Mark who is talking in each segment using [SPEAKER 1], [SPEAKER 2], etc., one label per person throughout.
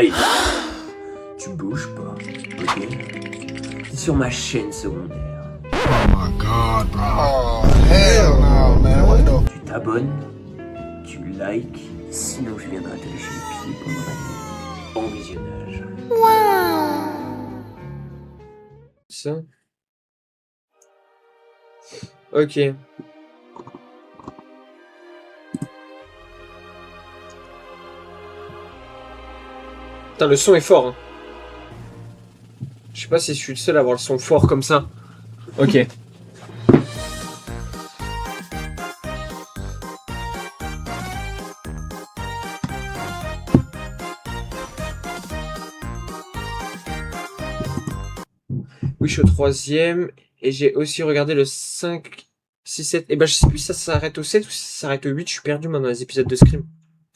[SPEAKER 1] Hey, tu bouges pas, ok? T'es sur ma chaîne secondaire.
[SPEAKER 2] Oh my god, bro. Oh, hell no, man. What the...
[SPEAKER 1] Tu t'abonnes, tu likes, sinon je viendrai te lécher les pieds pendant la nuit. Bon visionnage.
[SPEAKER 3] Ça. Ok. Putain, le son est fort. Hein. Je sais pas si je suis le seul à avoir le son fort comme ça. Ok. Oui, je suis au 3e. Et j'ai aussi regardé le 5, 6, 7. Et ben, je sais plus si ça s'arrête au 7 ou si ça s'arrête au 8. Je suis perdu, moi, dans les épisodes de Scream.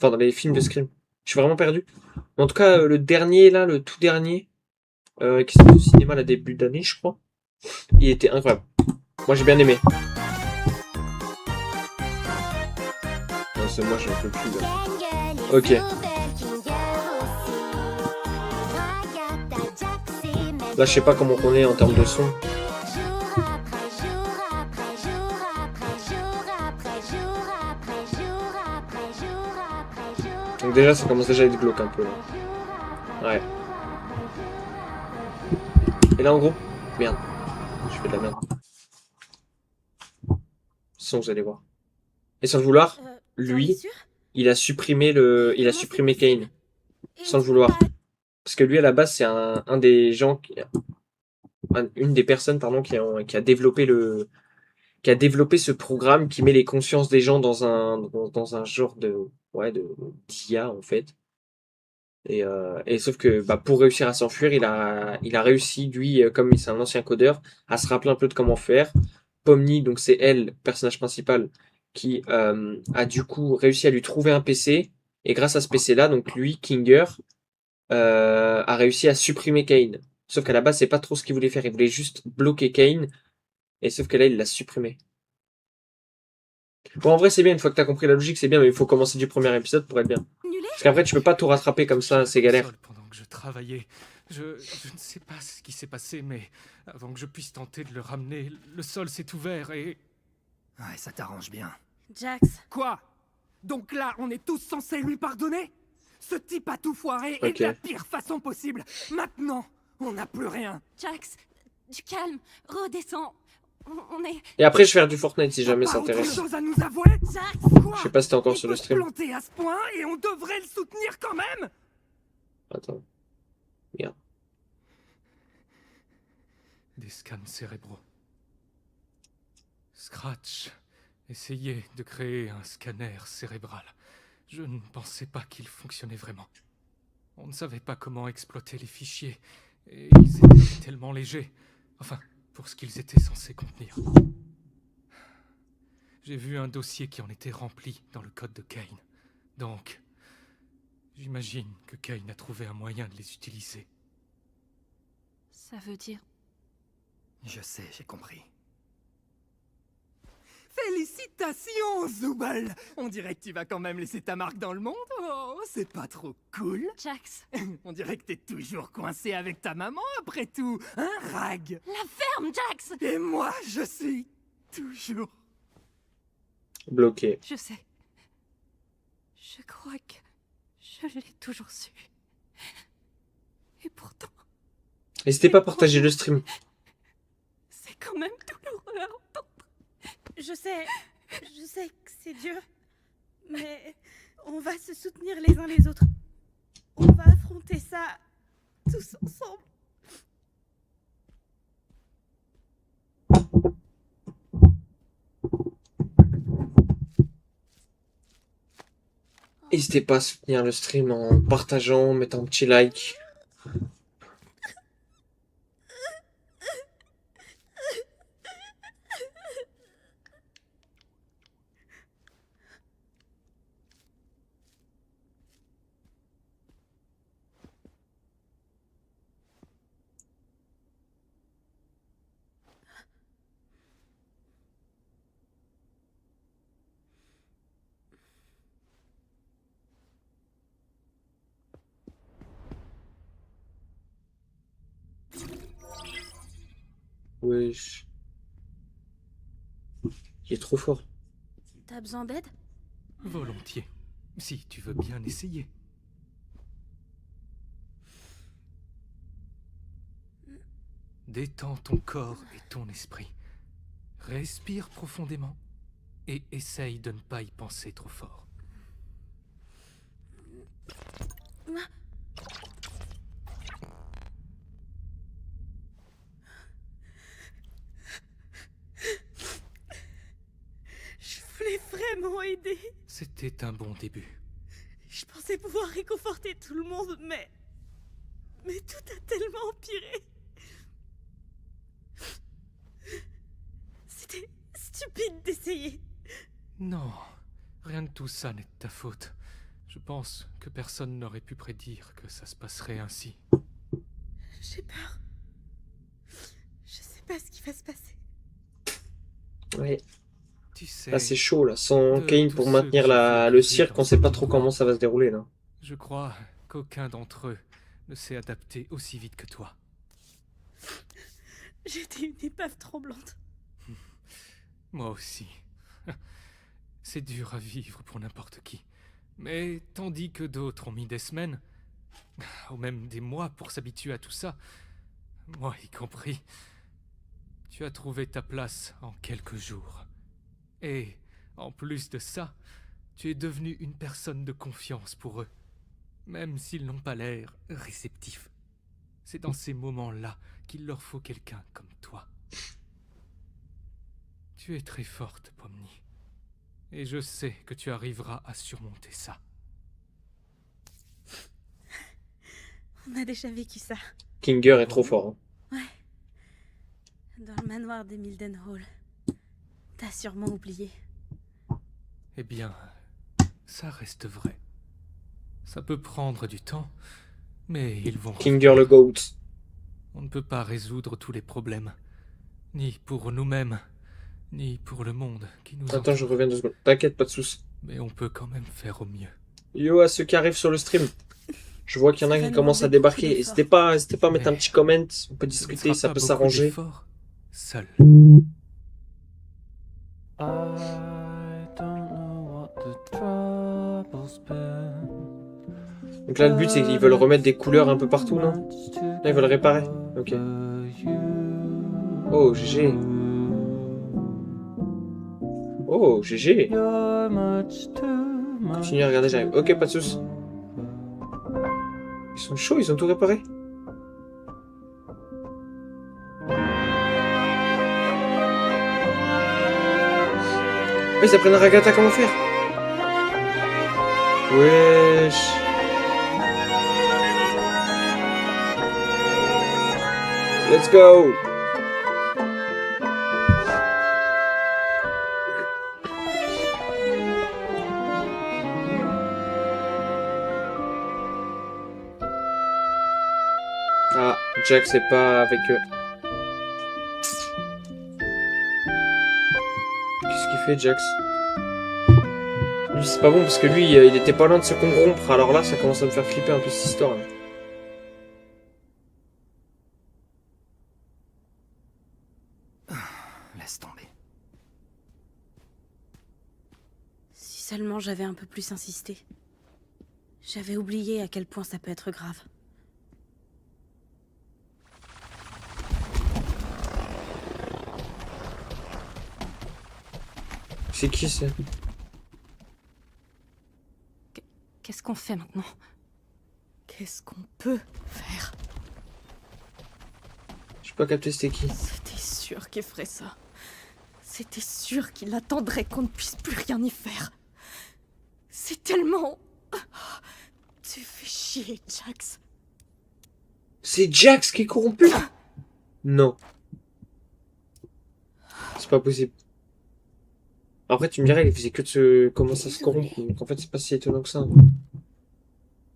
[SPEAKER 3] Enfin, dans les films de Scream. Je suis vraiment perdu. Mais en tout cas, le dernier, là, le tout dernier, qui est au cinéma, là, début d'année, je crois. Il était incroyable. Moi, j'ai bien aimé. Non, c'est moi, j'en peux plus, là. Ok. Là, je sais pas comment on est en termes de son. Donc déjà, ça commence déjà à être glauque un peu, là. Ouais. Et là, en gros, merde. Je fais de la merde. Sans vous allez voir. Et sans le vouloir, lui, il a supprimé Kane. Sans le vouloir. Parce que lui, à la base, c'est un des gens, une des personnes, pardon, qui a développé ce programme qui met les consciences des gens dans un genre d'IA, en fait. Et sauf que pour réussir à s'enfuir, il a réussi, lui, comme c'est un ancien codeur, à se rappeler un peu de comment faire. Pomni, donc c'est elle, personnage principal, qui a du coup réussi à lui trouver un PC. Et grâce à ce PC-là, donc lui, Kinger, a réussi à supprimer Kane. Sauf qu'à la base, c'est pas trop ce qu'il voulait faire. Il voulait juste bloquer Kane. Et sauf que là, il l'a supprimé. Bon, en vrai, c'est bien. Une fois que t'as compris la logique, c'est bien. Mais il faut commencer du premier épisode pour être bien. Parce qu'après, tu peux pas tout rattraper comme ça. C'est galère.
[SPEAKER 4] Pendant que je travaillais, je ne sais pas ce qui s'est passé, mais avant que je puisse tenter de le ramener, le sol s'est ouvert et...
[SPEAKER 5] Ouais, ça t'arrange bien.
[SPEAKER 6] Jax.
[SPEAKER 5] Quoi? Donc là, on est tous censés lui pardonner? Ce type a tout foiré et
[SPEAKER 3] Ok.
[SPEAKER 5] de la pire façon possible. Maintenant, on n'a plus rien.
[SPEAKER 6] Jax, du calme, redescends. On est...
[SPEAKER 3] Et après, je vais faire du Fortnite si jamais
[SPEAKER 5] T'as
[SPEAKER 3] ça
[SPEAKER 5] pas autre
[SPEAKER 3] intéresse.
[SPEAKER 5] chose à nous avouer?
[SPEAKER 6] Jax.
[SPEAKER 5] Quoi?
[SPEAKER 3] Je sais pas si t'es encore
[SPEAKER 5] Il
[SPEAKER 3] sur le
[SPEAKER 5] peut se
[SPEAKER 3] stream.
[SPEAKER 5] planter à ce point et on devrait le soutenir quand même?
[SPEAKER 3] Attends. Merde.
[SPEAKER 4] Des scans cérébraux. Scratch essayait de créer un scanner cérébral. Je ne pensais pas qu'il fonctionnait vraiment. On ne savait pas comment exploiter les fichiers, et ils étaient tellement légers. Enfin, pour ce qu'ils étaient censés contenir. J'ai vu un dossier qui en était rempli dans le code de Kane. Donc, j'imagine que Kane a trouvé un moyen de les utiliser.
[SPEAKER 6] Ça veut dire...
[SPEAKER 5] Je sais, j'ai compris. Félicitations, Zubal! On dirait que tu vas quand même laisser ta marque dans le monde. Oh, c'est pas trop cool?
[SPEAKER 6] Jax.
[SPEAKER 5] On dirait que t'es toujours coincé avec ta maman après tout, hein, Rag?
[SPEAKER 6] La ferme, Jax.
[SPEAKER 5] Et moi, je suis toujours...
[SPEAKER 3] Bloqué.
[SPEAKER 6] Je sais. Je crois que je l'ai toujours su. Et pourtant,
[SPEAKER 3] N'hésitez pas à partager le stream.
[SPEAKER 6] c'est quand même douloureux à entendre.
[SPEAKER 7] Je sais que c'est dur, mais on va se soutenir les uns les autres. On va affronter ça tous ensemble.
[SPEAKER 3] N'hésitez pas à soutenir le stream en partageant, en mettant un petit like. Wesh. Il est trop fort.
[SPEAKER 7] T'as besoin d'aide?
[SPEAKER 4] Volontiers, si tu veux bien essayer. Détends ton corps et ton esprit. Respire profondément et essaye de ne pas y penser trop fort.
[SPEAKER 7] Je voulais vraiment aider.
[SPEAKER 4] C'était un bon début.
[SPEAKER 7] Je pensais pouvoir réconforter tout le monde, mais tout a tellement empiré. C'était stupide d'essayer.
[SPEAKER 4] Non, rien de tout ça n'est de ta faute. Je pense que personne n'aurait pu prédire que ça se passerait ainsi.
[SPEAKER 7] J'ai peur. Je sais pas ce qui va se passer.
[SPEAKER 3] Ouais.
[SPEAKER 4] Tu sais,
[SPEAKER 3] Là, c'est chaud, là. Sans
[SPEAKER 4] de
[SPEAKER 3] Kane
[SPEAKER 4] tous
[SPEAKER 3] pour
[SPEAKER 4] ceux
[SPEAKER 3] maintenir
[SPEAKER 4] que j'ai
[SPEAKER 3] le
[SPEAKER 4] vus
[SPEAKER 3] cirque,
[SPEAKER 4] dans
[SPEAKER 3] on sait
[SPEAKER 4] ce
[SPEAKER 3] pas trop
[SPEAKER 4] endroit,
[SPEAKER 3] comment ça va se dérouler, là.
[SPEAKER 4] je crois qu'aucun d'entre eux ne s'est adapté aussi vite que toi.
[SPEAKER 7] J'étais une épave tremblante.
[SPEAKER 4] Moi aussi. C'est dur à vivre pour n'importe qui. Mais tandis que d'autres ont mis des semaines, ou même des mois pour s'habituer à tout ça, moi y compris, tu as trouvé ta place en quelques jours. Et, en plus de ça, tu es devenu une personne de confiance pour eux, même s'ils n'ont pas l'air réceptifs. C'est dans ces moments-là qu'il leur faut quelqu'un comme toi. Tu es très forte, Pomni. Et je sais que tu arriveras à surmonter ça.
[SPEAKER 7] On a déjà vécu ça.
[SPEAKER 3] Kinger est trop fort. Hein.
[SPEAKER 7] Dans le manoir des Mildenhall. T'as sûrement oublié.
[SPEAKER 4] Eh bien, ça reste vrai. Ça peut prendre du temps, mais ils vont...
[SPEAKER 3] Kinger le GOAT.
[SPEAKER 4] On ne peut pas résoudre tous les problèmes. Ni pour nous-mêmes, ni pour le monde qui nous
[SPEAKER 3] Attends, je
[SPEAKER 4] entoure.
[SPEAKER 3] reviens 2 secondes. T'inquiète, pas de soucis.
[SPEAKER 4] Mais on peut quand même faire au mieux.
[SPEAKER 3] Yo, à ceux qui arrivent sur le stream. Je vois qu'il y en a
[SPEAKER 7] Ça va
[SPEAKER 3] qui
[SPEAKER 7] nous
[SPEAKER 3] commencent à
[SPEAKER 7] demander beaucoup
[SPEAKER 3] débarquer.
[SPEAKER 7] d'efforts.
[SPEAKER 3] N'hésitez pas à mettre un petit comment. On peut
[SPEAKER 4] Ce ne
[SPEAKER 3] discuter,
[SPEAKER 4] sera
[SPEAKER 3] ça
[SPEAKER 4] pas
[SPEAKER 3] peut
[SPEAKER 4] beaucoup
[SPEAKER 3] s'arranger.
[SPEAKER 4] d'efforts, seul.
[SPEAKER 3] Donc là, le but, c'est qu'ils veulent remettre des couleurs un peu partout, non? Là, ils veulent réparer. Ok. Oh, GG. Oh, GG. Continue à regarder, j'arrive. Ok, pas de soucis. Ils sont chauds, ils ont tout réparé. Oh, ils apprennent à Ragata comment faire. Wesh. Let's go. Ah, Jack, c'est pas avec eux. Qu'est-ce qu'il fait, Jax? Lui, c'est pas bon parce que lui, il était pas loin de se corrompre. Alors là, ça commence à me faire flipper un peu cette histoire. Là.
[SPEAKER 5] Laisse tomber.
[SPEAKER 7] Si seulement j'avais un peu plus insisté. J'avais oublié à quel point ça peut être grave.
[SPEAKER 3] C'est qui, ça?
[SPEAKER 6] Qu'est-ce qu'on fait maintenant? Qu'est-ce qu'on peut faire?
[SPEAKER 3] J'ai pas capté c'était qui.
[SPEAKER 6] C'était sûr qu'il ferait ça. C'était sûr qu'il attendrait qu'on ne puisse plus rien y faire. C'est tellement... Tu fais chier, Jax.
[SPEAKER 3] C'est Jax qui est corrompu? Non. C'est pas possible. Après, tu me dirais, il faisait que de se... commencer à se corrompre. Donc en fait, c'est pas si étonnant que ça.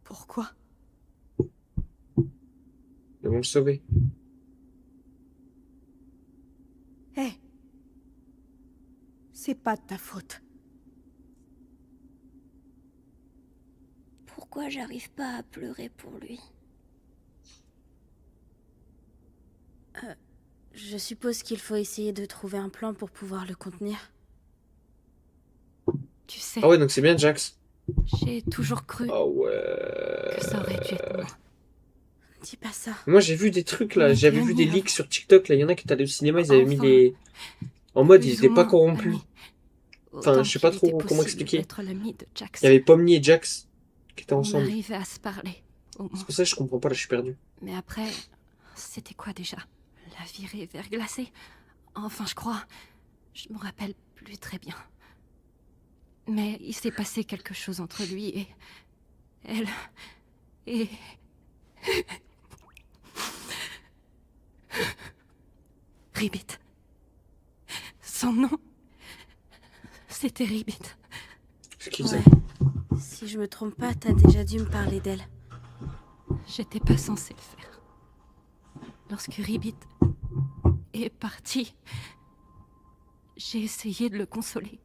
[SPEAKER 6] Pourquoi?
[SPEAKER 3] Ils vont le sauver.
[SPEAKER 6] Hé, c'est pas de ta faute.
[SPEAKER 8] Pourquoi j'arrive pas à pleurer pour lui?
[SPEAKER 7] Je suppose qu'il faut essayer de trouver un plan pour pouvoir le contenir.
[SPEAKER 6] Tu sais,
[SPEAKER 3] Ah ouais, donc c'est bien Jax.
[SPEAKER 6] j'ai toujours cru
[SPEAKER 3] Ah ouais.
[SPEAKER 6] que ça aurait dû être moi.
[SPEAKER 7] Dis pas ça.
[SPEAKER 3] Moi j'ai vu des trucs là,
[SPEAKER 6] On
[SPEAKER 3] j'avais
[SPEAKER 6] était
[SPEAKER 3] vu des
[SPEAKER 6] amis
[SPEAKER 3] leaks sur TikTok là, il y en a qui étaient allés au cinéma, ils avaient mis
[SPEAKER 6] Enfin,
[SPEAKER 3] des... En mode,
[SPEAKER 6] Plus
[SPEAKER 3] ils étaient
[SPEAKER 6] ou
[SPEAKER 3] pas
[SPEAKER 6] moins
[SPEAKER 3] corrompus.
[SPEAKER 6] amis.
[SPEAKER 3] Enfin,
[SPEAKER 6] Autant
[SPEAKER 3] je sais pas
[SPEAKER 6] qu'il
[SPEAKER 3] trop
[SPEAKER 6] était
[SPEAKER 3] comment
[SPEAKER 6] possible
[SPEAKER 3] expliquer.
[SPEAKER 6] d'être l'ami de Jax.
[SPEAKER 3] Il y avait Pomni et Jax qui étaient
[SPEAKER 6] On
[SPEAKER 3] ensemble.
[SPEAKER 6] arrivait à se parler, au moins.
[SPEAKER 3] C'est pour ça que je comprends pas, là je suis perdu.
[SPEAKER 6] Mais après, c'était quoi déjà? La virée verglacée? Enfin, je crois. Je me rappelle plus très bien. Mais il s'est passé quelque chose entre lui et... elle... et... Ribbit. Son nom... c'était Ribbit.
[SPEAKER 3] C'est qui
[SPEAKER 7] Ouais.
[SPEAKER 3] ça?
[SPEAKER 7] Si je me trompe pas, t'as déjà dû me parler d'elle.
[SPEAKER 6] J'étais pas censée le faire. Lorsque Ribbit est parti, j'ai essayé de le consoler.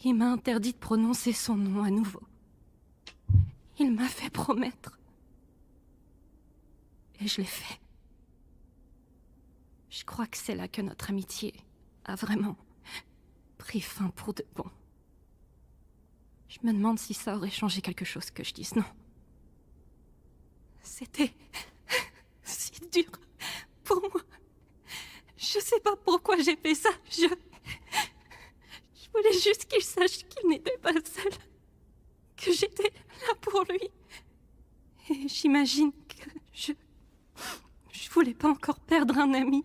[SPEAKER 6] Il m'a interdit de prononcer son nom à nouveau. Il m'a fait promettre. Et je l'ai fait. Je crois que c'est là que notre amitié a vraiment pris fin pour de bon. Je me demande si ça aurait changé quelque chose que je dise non. C'était si dur pour moi. Je sais pas pourquoi j'ai fait ça. Je voulais juste qu'il sache qu'il n'était pas seul. Que j'étais là pour lui. Et j'imagine que je voulais pas encore perdre un ami.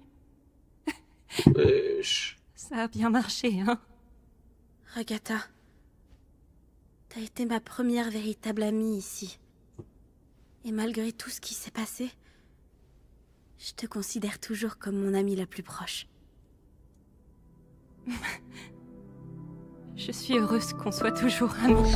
[SPEAKER 6] Ça a bien marché, hein.
[SPEAKER 7] Ragata, t'as été ma première véritable amie ici. Et malgré tout ce qui s'est passé, je te considère toujours comme mon amie la plus proche.
[SPEAKER 6] Je suis heureuse qu'on soit toujours amis.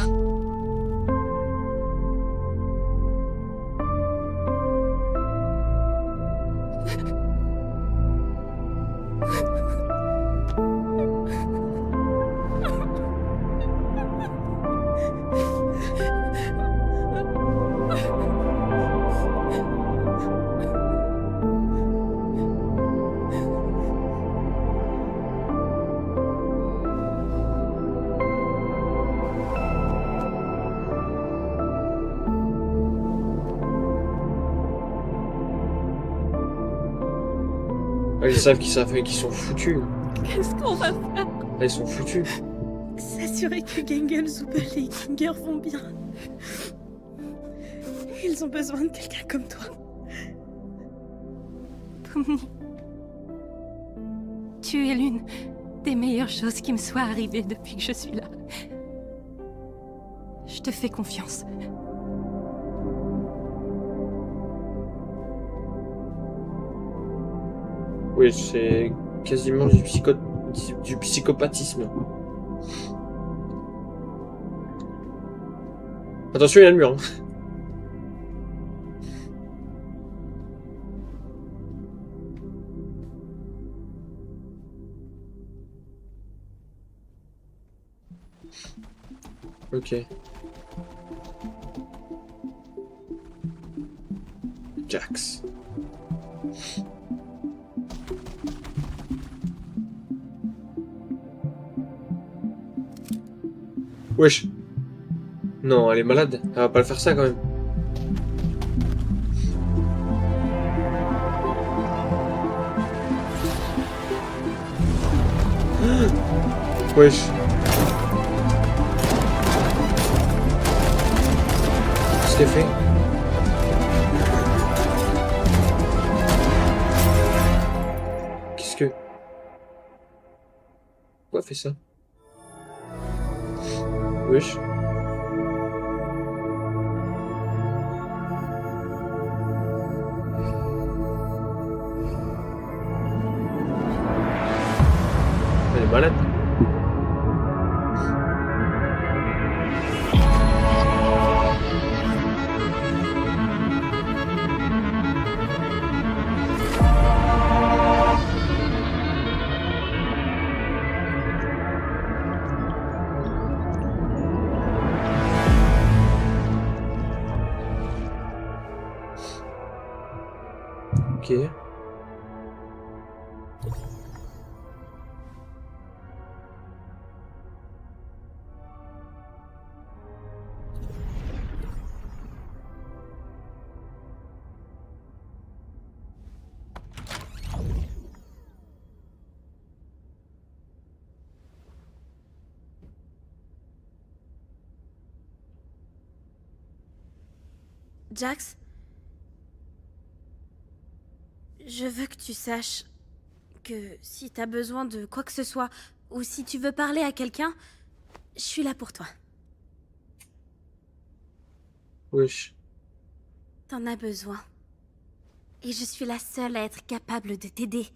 [SPEAKER 3] Ah, ils savent qu'ils sont foutus.
[SPEAKER 6] Qu'est-ce qu'on va faire?
[SPEAKER 3] Ah, ils sont foutus.
[SPEAKER 7] S'assurer que Gengel, Zubel et Kinger vont bien. Ils ont besoin de quelqu'un comme toi.
[SPEAKER 6] Pomni, tu es l'une des meilleures choses qui me soient arrivées depuis que je suis là. Je te fais confiance.
[SPEAKER 3] Oui, c'est quasiment du psychopathisme. Attention, il y a le mur. Hein. Ok. Jax. Wesh. Non, elle est malade. Elle va pas le faire ça quand même. Wesh. Qu'est-ce qu'elle fait? Qu'est-ce que... Pourquoi elle fait ça? Wesh. Elle est malade. Ok.
[SPEAKER 7] Jax, je veux que tu saches que si t'as besoin de quoi que ce soit, ou si tu veux parler à quelqu'un, je suis là pour toi.
[SPEAKER 3] Wesh.
[SPEAKER 7] T'en as besoin. Et je suis la seule à être capable de t'aider.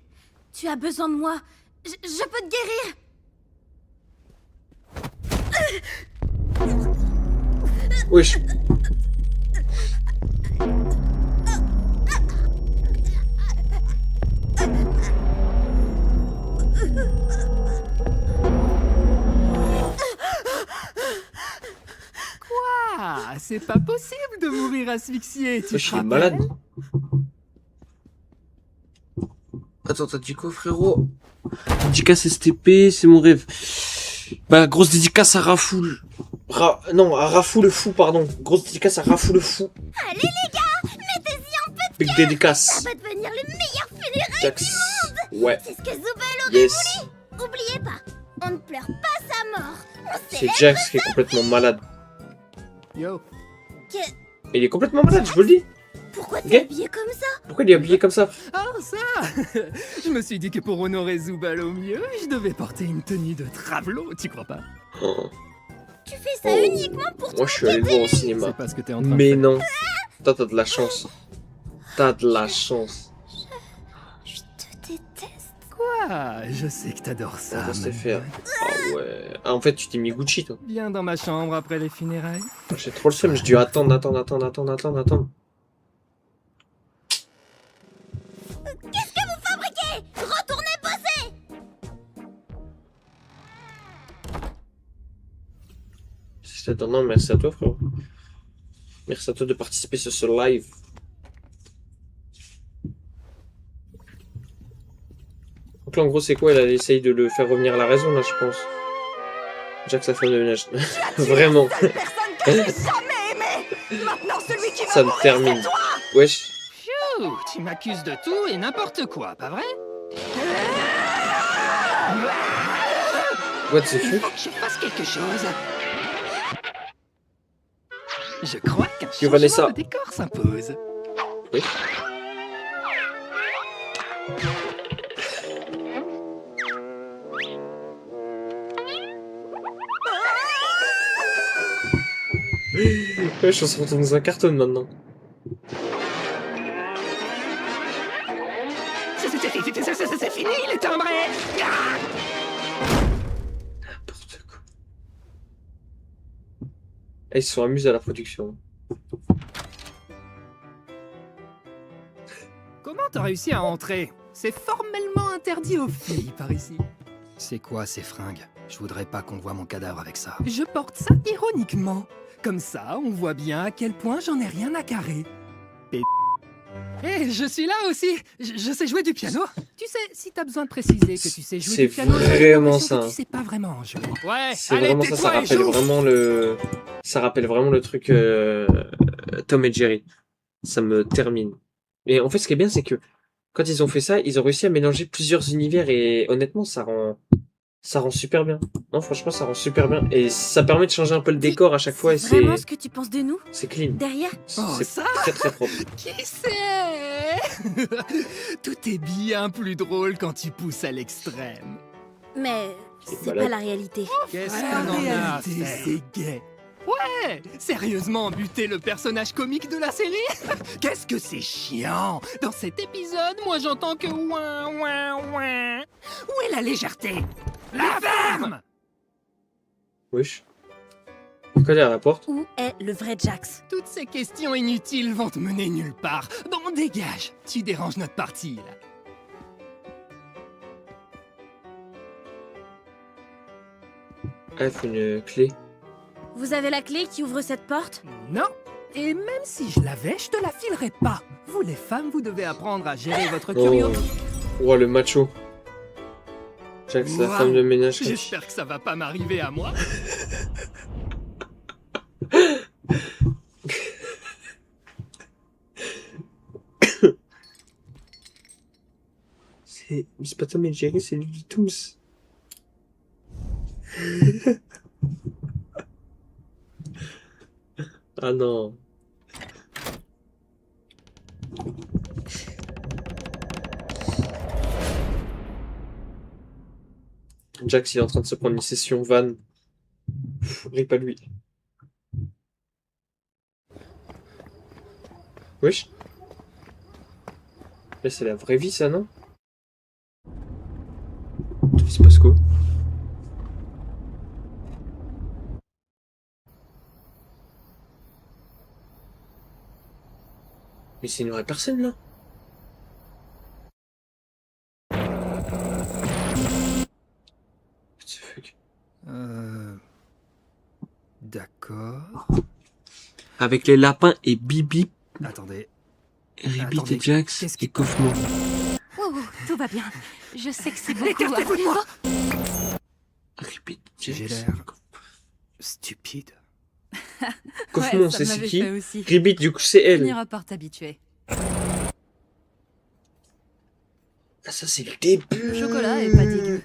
[SPEAKER 7] Tu as besoin de moi. Je peux te guérir.
[SPEAKER 3] Wesh.
[SPEAKER 5] Ah, c'est pas possible de mourir asphyxié, tu
[SPEAKER 3] Wesh,
[SPEAKER 5] te
[SPEAKER 3] il est
[SPEAKER 5] rappelles?
[SPEAKER 3] malade. Attends, t'as dit quoi, frérot? Dédicace STP, c'est mon rêve. Bah, grosse dédicace à Rafoul. Non, à Rafou le fou, pardon. Grosse dédicace à Rafou le fou.
[SPEAKER 7] Allez les gars, mettez-y un peu de
[SPEAKER 3] Big dédicace.
[SPEAKER 7] va devenir le meilleur funérailles.
[SPEAKER 3] Jax. Ouais.
[SPEAKER 7] C'est ce que Zubel aurait
[SPEAKER 3] Yes.
[SPEAKER 7] voulu. Oubliez pas, on ne pleure pas sa mort. On
[SPEAKER 3] C'est
[SPEAKER 7] célèbre
[SPEAKER 3] Jax qui est complètement malade.
[SPEAKER 5] Yo,
[SPEAKER 7] que...
[SPEAKER 3] Il est complètement malade, je vous le dis.
[SPEAKER 7] Pourquoi t'es
[SPEAKER 3] Ok.
[SPEAKER 7] habillé comme ça?
[SPEAKER 3] Pourquoi il est habillé comme ça?
[SPEAKER 5] ah ça Je me suis dit que pour honorer Zubal au mieux, je devais porter une tenue de travelot, tu crois pas?
[SPEAKER 3] Oh.
[SPEAKER 7] Tu fais ça uniquement pour
[SPEAKER 3] Moi, je suis allé le voir au cinéma.
[SPEAKER 5] C'est pas ce que t'es en train de
[SPEAKER 3] Mais
[SPEAKER 5] faire.
[SPEAKER 3] non. Toi, t'as de la chance. T'as de la chance.
[SPEAKER 7] Je te déteste.
[SPEAKER 5] Ah, je sais que t'adores ça.
[SPEAKER 3] Ça c'est
[SPEAKER 5] man.
[SPEAKER 3] faire. Ah ouais. Ah, en fait, tu t'es mis Gucci, toi.
[SPEAKER 5] Viens dans ma chambre après les funérailles.
[SPEAKER 3] J'ai trop le seum, j'ai dû attendre.
[SPEAKER 7] Qu'est-ce que vous fabriquez? Retournez bosser.
[SPEAKER 3] C'est étonnant, merci à toi, frérot. Merci à toi de participer sur ce live. Donc là, en gros, c'est quoi? Elle essaye de le faire revenir à la raison, là, je pense. Jax, la femme de ménage. Vraiment. Ça me termine. Wesh.
[SPEAKER 5] Phew, tu m'accuses de tout et n'importe quoi, pas vrai?
[SPEAKER 3] What the fuck?
[SPEAKER 5] Faut que je fasse quelque chose. Je crois qu'un
[SPEAKER 3] Que Vanessa.
[SPEAKER 5] changement de décor s'impose.
[SPEAKER 3] Oui. Ouais, je suis dans un carton maintenant.
[SPEAKER 5] C'est fini, il est timbré.
[SPEAKER 3] N'importe quoi. Ah, ils se sont amusés à la production.
[SPEAKER 5] Comment t'as réussi à entrer? C'est formellement interdit aux filles par ici.
[SPEAKER 8] C'est quoi ces fringues? Je voudrais pas qu'on voit mon cadavre avec ça.
[SPEAKER 5] Je porte ça ironiquement. Comme ça, on voit bien à quel point j'en ai rien à carrer. Et je suis là aussi. Je sais jouer du piano. Tu sais, si t'as besoin de préciser que tu sais jouer
[SPEAKER 3] C'est
[SPEAKER 5] du piano, j'ai
[SPEAKER 3] vraiment
[SPEAKER 5] l'impression que
[SPEAKER 3] ça.
[SPEAKER 5] Tu sais pas vraiment jouer. Ouais,
[SPEAKER 3] C'est
[SPEAKER 5] allez,
[SPEAKER 3] vraiment ça, ça
[SPEAKER 5] tais-toi et
[SPEAKER 3] rappelle
[SPEAKER 5] joue.
[SPEAKER 3] vraiment le... Ça rappelle vraiment le truc Tom et Jerry. Ça me termine. Et en fait, ce qui est bien, c'est que quand ils ont fait ça, ils ont réussi à mélanger plusieurs univers et honnêtement, ça rend super bien. Non, franchement, ça rend super bien. Et ça permet de changer un peu le décor à chaque fois et
[SPEAKER 7] C'est
[SPEAKER 3] c'est
[SPEAKER 7] vraiment ce que tu penses de nous?
[SPEAKER 3] c'est clean.
[SPEAKER 7] Derrière?
[SPEAKER 5] Oh,
[SPEAKER 3] C'est
[SPEAKER 5] ça
[SPEAKER 3] très très propre.
[SPEAKER 5] Qui sait? Tout est bien plus drôle quand tu pousses à l'extrême.
[SPEAKER 7] Mais
[SPEAKER 3] C'est
[SPEAKER 7] c'est
[SPEAKER 3] malade.
[SPEAKER 7] pas la réalité.
[SPEAKER 5] Qu'est-ce
[SPEAKER 8] qu'on en a à
[SPEAKER 5] réalité,
[SPEAKER 8] faire?
[SPEAKER 5] c'est gay. Ouais, sérieusement, buter le personnage comique de la série? Qu'est-ce que c'est chiant! Dans cet épisode, moi j'entends que ouin ouin ouin. Où est la légèreté? La ferme!
[SPEAKER 3] Wesh. Pourquoi derrière la porte?
[SPEAKER 7] Où est le vrai Jax?
[SPEAKER 5] Toutes ces questions inutiles vont te mener nulle part. Bon, dégage, tu déranges notre partie là.
[SPEAKER 3] Ah, il faut une clé.
[SPEAKER 7] Vous avez la clé qui ouvre cette porte?
[SPEAKER 5] Non. Et même si je l'avais, je te la filerai pas. Vous les femmes, vous devez apprendre à gérer votre
[SPEAKER 3] Oh.
[SPEAKER 5] curiosité.
[SPEAKER 3] Oh, le macho. Jax, la
[SPEAKER 5] Waouh,
[SPEAKER 3] femme de ménage.
[SPEAKER 5] J'espère que ça va pas m'arriver à moi.
[SPEAKER 3] C'est pas Tom et Jerry, c'est Looney Tunes. Ah non. Jax, il est en train de se prendre une session van. Rip à lui. Wesh. Là, c'est la vraie vie, ça, non? Il se passe quoi? Mais c'est une vraie personne, là? What the fuck?
[SPEAKER 8] D'accord.
[SPEAKER 3] Avec les lapins et Bibi,
[SPEAKER 8] Attendez.
[SPEAKER 3] Ribbit
[SPEAKER 8] Attendez,
[SPEAKER 3] et Jax
[SPEAKER 8] qu'est-ce
[SPEAKER 3] et
[SPEAKER 8] qui-
[SPEAKER 3] Kaufman.
[SPEAKER 6] Oh, tout va bien. Je sais que c'est beaucoup.
[SPEAKER 5] Écartez-vous de moi.
[SPEAKER 3] Ribbit,
[SPEAKER 8] J'ai
[SPEAKER 3] Jax.
[SPEAKER 8] l'air stupide.
[SPEAKER 3] Kaufman,
[SPEAKER 6] Ouais, ça
[SPEAKER 3] c'est
[SPEAKER 6] m'avait
[SPEAKER 3] qui?
[SPEAKER 6] fait aussi.
[SPEAKER 3] Ribbit, du coup, c'est elle.
[SPEAKER 6] Finira par t'habituer.
[SPEAKER 3] Ah, ça, c'est le début.
[SPEAKER 6] Le chocolat est pas dégueu.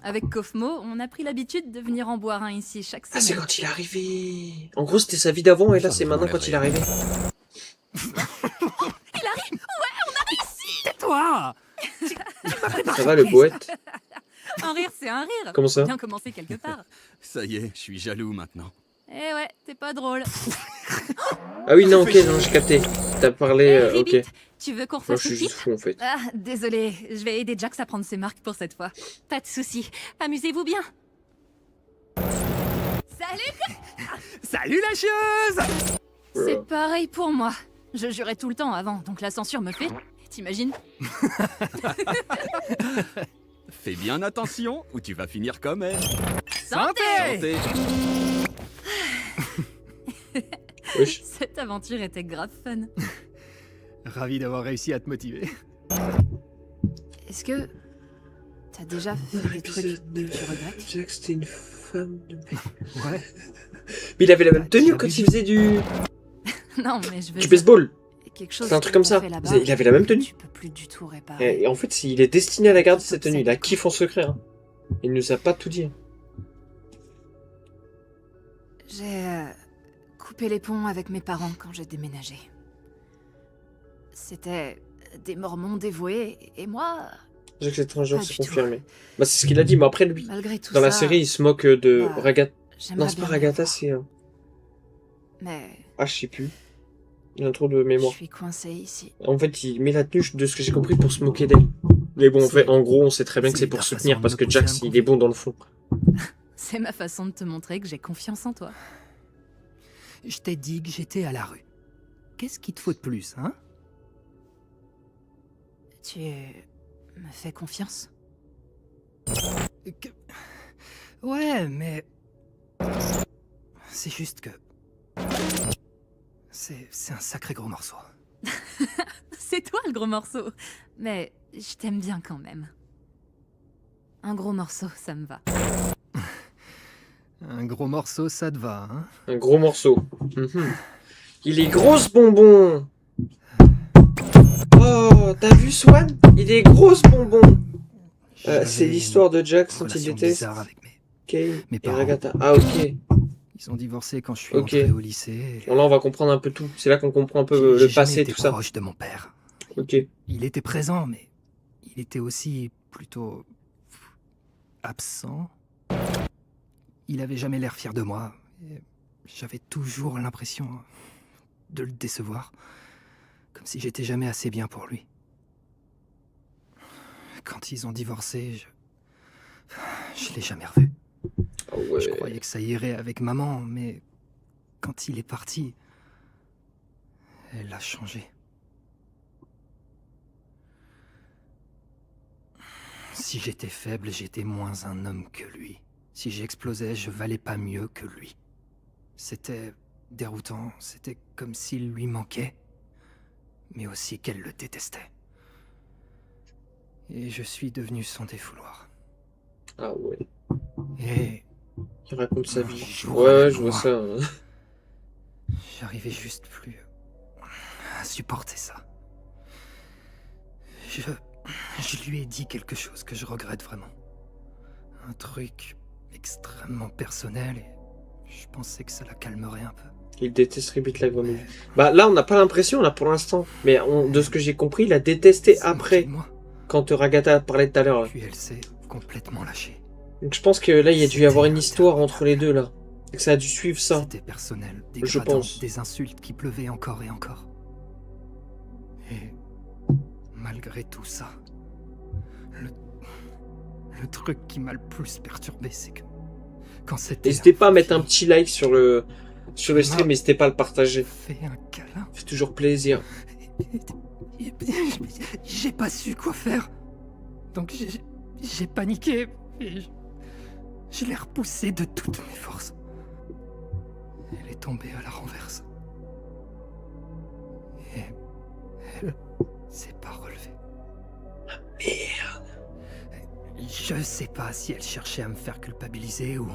[SPEAKER 6] Avec Kofmo, on a pris l'habitude de venir en boire un ici chaque
[SPEAKER 3] Ah, c'est
[SPEAKER 6] semaine.
[SPEAKER 3] quand il est arrivé. En gros, c'était sa vie d'avant, et là, c'est maintenant quand il est arrivé.
[SPEAKER 5] Tais-toi.
[SPEAKER 3] Ça va, le poète?
[SPEAKER 6] Un rire, c'est un rire.
[SPEAKER 3] Comment ça?
[SPEAKER 6] Bien commencer quelque part.
[SPEAKER 9] Ça y est, je suis jaloux maintenant.
[SPEAKER 6] Eh ouais, t'es pas drôle.
[SPEAKER 3] Ah oui, non, ok, non, j'ai capté. T'as parlé,
[SPEAKER 6] Eh,
[SPEAKER 3] ok.
[SPEAKER 6] Ribbit, tu veux qu'on
[SPEAKER 3] Moi,
[SPEAKER 6] fasse
[SPEAKER 3] je suis
[SPEAKER 6] pipi?
[SPEAKER 3] juste fou, en fait.
[SPEAKER 6] Ah, désolé, je vais aider Jax à prendre ses marques pour cette fois. Pas de soucis, amusez-vous bien. Salut!
[SPEAKER 5] Salut la chieuse.
[SPEAKER 6] C'est pareil pour moi. Je jurais tout le temps avant, donc la censure me fait... T'imagines?
[SPEAKER 9] Fais bien attention ou tu vas finir comme elle.
[SPEAKER 6] Santé!
[SPEAKER 9] Santé.
[SPEAKER 3] Wesh.
[SPEAKER 6] Cette aventure était grave fun.
[SPEAKER 5] Ravi d'avoir réussi à te motiver.
[SPEAKER 6] Est-ce que... T'as déjà fait des trucs que tu regrettes?
[SPEAKER 3] Jax, c'était une femme de...
[SPEAKER 5] Ouais.
[SPEAKER 3] Mais il avait la même
[SPEAKER 5] Tu
[SPEAKER 3] tenue
[SPEAKER 5] as
[SPEAKER 3] quand
[SPEAKER 5] vu
[SPEAKER 3] il faisait du
[SPEAKER 6] Non, mais je veux dire,
[SPEAKER 3] baseball.
[SPEAKER 6] quelque chose
[SPEAKER 3] C'est un truc
[SPEAKER 6] que
[SPEAKER 3] comme
[SPEAKER 6] t'as
[SPEAKER 3] ça.
[SPEAKER 6] fait là-bas,
[SPEAKER 3] Il avait la même tenue.
[SPEAKER 6] Tu peux plus du tout réparer.
[SPEAKER 3] Et en fait, il est destiné à la garder, cette tenue. Il a kiff en secret. Hein. Il nous a pas tout dit.
[SPEAKER 6] J'ai coupé les ponts avec mes parents quand j'ai déménagé. C'était des Mormons dévoués, et moi,
[SPEAKER 3] Jax est un genre,
[SPEAKER 6] Pas
[SPEAKER 3] c'est
[SPEAKER 6] du tout.
[SPEAKER 3] confirmé. Bah, c'est ce qu'il a dit, mais après, lui,
[SPEAKER 6] malgré tout
[SPEAKER 3] dans
[SPEAKER 6] ça...
[SPEAKER 3] la série, il se moque de
[SPEAKER 6] bah,
[SPEAKER 3] Ragata.
[SPEAKER 6] j'aimerais
[SPEAKER 3] Non, c'est pas
[SPEAKER 6] bien
[SPEAKER 3] Ragata,
[SPEAKER 6] les voir.
[SPEAKER 3] c'est...
[SPEAKER 6] Mais
[SPEAKER 3] Ah, je sais plus. Il a un trou de
[SPEAKER 6] je
[SPEAKER 3] mémoire.
[SPEAKER 6] suis coincée ici.
[SPEAKER 3] En fait, il met la tenue, de ce que j'ai compris, pour se moquer d'elle. Mais bon, en fait, en gros, on sait très bien que c'est pour
[SPEAKER 5] C'est ta
[SPEAKER 3] soutenir,
[SPEAKER 5] façon
[SPEAKER 3] parce
[SPEAKER 5] de
[SPEAKER 3] que
[SPEAKER 5] me pousser à
[SPEAKER 3] Jax,
[SPEAKER 5] me
[SPEAKER 3] il est bon dans le fond.
[SPEAKER 6] C'est ma façon de te montrer que j'ai confiance en toi.
[SPEAKER 5] Je t'ai dit que j'étais à la rue. Qu'est-ce qu'il te faut de plus, hein?
[SPEAKER 6] Tu me fais confiance?
[SPEAKER 5] Que- Ouais, mais... C'est juste que... C'est un sacré gros morceau.
[SPEAKER 6] C'est toi le gros morceau. Mais je t'aime bien quand même. Un gros morceau, ça me va.
[SPEAKER 5] Un gros morceau, ça te va, hein?
[SPEAKER 3] Un gros morceau. Mhm. Il est gros, ce bonbon. Oh, t'as vu Swan? Il est gros, ce bonbon.
[SPEAKER 5] J'avais
[SPEAKER 3] C'est
[SPEAKER 5] une
[SPEAKER 3] l'histoire de Jax quand il
[SPEAKER 5] relation
[SPEAKER 3] déteste
[SPEAKER 5] bizarre avec
[SPEAKER 3] Kane
[SPEAKER 5] mes
[SPEAKER 3] et
[SPEAKER 5] parents.
[SPEAKER 3] Ragata. Ah, ok.
[SPEAKER 5] Ils ont divorcé quand je suis
[SPEAKER 3] Ok.
[SPEAKER 5] entré au lycée.
[SPEAKER 3] Bon, là, on va comprendre un peu tout. C'est là qu'on comprend un peu
[SPEAKER 5] J'ai
[SPEAKER 3] le
[SPEAKER 5] jamais
[SPEAKER 3] passé,
[SPEAKER 5] été
[SPEAKER 3] tout ça.
[SPEAKER 5] proche de mon père.
[SPEAKER 3] Ok.
[SPEAKER 5] Il était présent, mais il était aussi plutôt absent. Il avait jamais l'air fier de moi. Et j'avais toujours l'impression de le décevoir, comme si j'étais jamais assez bien pour lui. Quand ils ont divorcé, je l'ai jamais revu.
[SPEAKER 3] Ah ouais.
[SPEAKER 5] Je croyais que ça irait avec maman, mais quand il est parti, elle a changé. Si j'étais faible, j'étais moins un homme que lui. Si j'explosais, je valais pas mieux que lui. C'était déroutant, c'était comme s'il lui manquait, mais aussi qu'elle le détestait. Et je suis devenu son défouloir.
[SPEAKER 3] Ah ouais.
[SPEAKER 8] Et
[SPEAKER 3] Il raconte sa vie.
[SPEAKER 8] jour
[SPEAKER 3] Ouais,
[SPEAKER 8] avec
[SPEAKER 3] je vois
[SPEAKER 8] moi.
[SPEAKER 3] ça. Hein.
[SPEAKER 8] J'arrivais juste plus à supporter ça. Je lui ai dit quelque chose que je regrette vraiment. Un truc extrêmement personnel et je pensais que ça la calmerait un peu.
[SPEAKER 3] Il déteste Ribbit la grenouille. Bah là, on n'a pas l'impression, là, pour l'instant. Mais de ce que j'ai compris, il a détesté
[SPEAKER 8] C'est moqué
[SPEAKER 3] après,
[SPEAKER 8] de moi.
[SPEAKER 3] quand Ragata a parlé tout à l'heure. Là.
[SPEAKER 8] Puis elle s'est complètement lâchée.
[SPEAKER 3] Donc je pense que là, il y a dû y avoir une histoire entre les deux, là. Et que ça a dû suivre ça.
[SPEAKER 8] C'était personnel,
[SPEAKER 3] Je
[SPEAKER 8] dégradant,
[SPEAKER 3] pense.
[SPEAKER 8] des insultes qui pleuvaient encore et encore. Et malgré tout ça, le truc qui m'a le plus perturbé, c'est que quand c'était...
[SPEAKER 3] N'hésitez pas à mettre un petit like sur le stream, n'hésitez pas à le partager.
[SPEAKER 8] fait un câlin.
[SPEAKER 3] Ça fait toujours plaisir.
[SPEAKER 8] J'ai pas su quoi faire. Donc j'ai paniqué et je l'ai repoussée de toutes mes forces. Elle est tombée à la renverse. Et elle s'est pas relevée.
[SPEAKER 3] Merde.
[SPEAKER 8] Je sais pas si elle cherchait à me faire culpabiliser ou...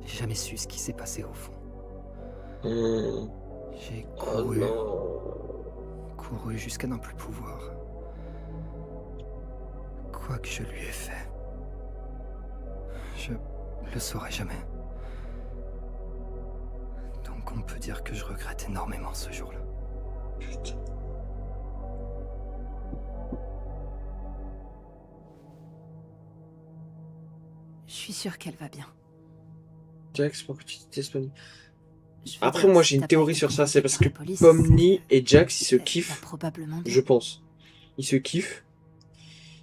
[SPEAKER 8] J'ai jamais su ce qui s'est passé au fond. J'ai
[SPEAKER 3] Oh
[SPEAKER 8] couru,
[SPEAKER 3] non.
[SPEAKER 8] couru jusqu'à n'en plus pouvoir. Quoi que je lui ai fait, je le saurai jamais. Donc on peut dire que je regrette énormément ce jour-là.
[SPEAKER 3] Putain.
[SPEAKER 6] Je suis sûre qu'elle va bien.
[SPEAKER 3] Jax, pourquoi tu détestes Pomni?
[SPEAKER 6] Je veux
[SPEAKER 3] Après,
[SPEAKER 6] dire,
[SPEAKER 3] moi,
[SPEAKER 6] si
[SPEAKER 3] j'ai une
[SPEAKER 6] t'as pas
[SPEAKER 3] théorie
[SPEAKER 6] été
[SPEAKER 3] sur ça. C'est parce que
[SPEAKER 6] convoquée par la police,
[SPEAKER 3] Pomni et Jax, ils se
[SPEAKER 6] elle va
[SPEAKER 3] kiffent,
[SPEAKER 6] probablement bien.
[SPEAKER 3] je pense. Ils se kiffent.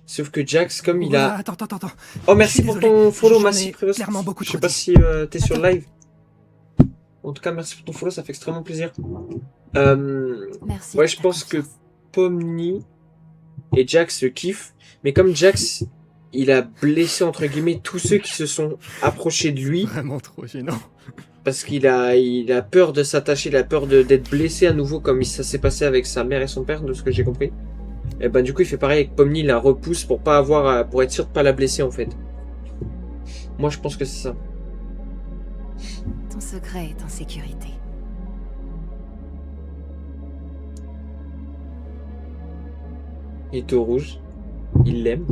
[SPEAKER 3] Sauf que Jax, comme il a...
[SPEAKER 8] Attends.
[SPEAKER 3] Oh, merci
[SPEAKER 8] Je suis
[SPEAKER 3] pour
[SPEAKER 8] désolé,
[SPEAKER 3] ton follow,
[SPEAKER 8] j'en ai
[SPEAKER 3] Massif Prévost.
[SPEAKER 8] clairement beaucoup
[SPEAKER 3] Je sais
[SPEAKER 8] trop
[SPEAKER 3] pas
[SPEAKER 8] dit.
[SPEAKER 3] si t'es sur
[SPEAKER 8] Attends.
[SPEAKER 3] live. En tout cas, merci pour ton follow, ça fait extrêmement plaisir.
[SPEAKER 6] Merci
[SPEAKER 3] Ouais,
[SPEAKER 6] de
[SPEAKER 3] je
[SPEAKER 6] ta
[SPEAKER 3] pense que
[SPEAKER 6] confiance.
[SPEAKER 3] Pomni et Jax se kiffent. Mais comme Jax, il a blessé, entre guillemets, tous ceux qui se sont approchés de lui.
[SPEAKER 8] Vraiment trop gênant.
[SPEAKER 3] Parce qu'il a peur de s'attacher, il a peur d'être blessé à nouveau, comme ça s'est passé avec sa mère et son père, de ce que j'ai compris. Et ben du coup, il fait pareil avec Pomni, il la repousse pour pas avoir, pour être sûr de pas la blesser en fait. Moi, je pense que c'est ça.
[SPEAKER 6] Ton secret est en sécurité.
[SPEAKER 3] Il est au rouge. Il l'aime.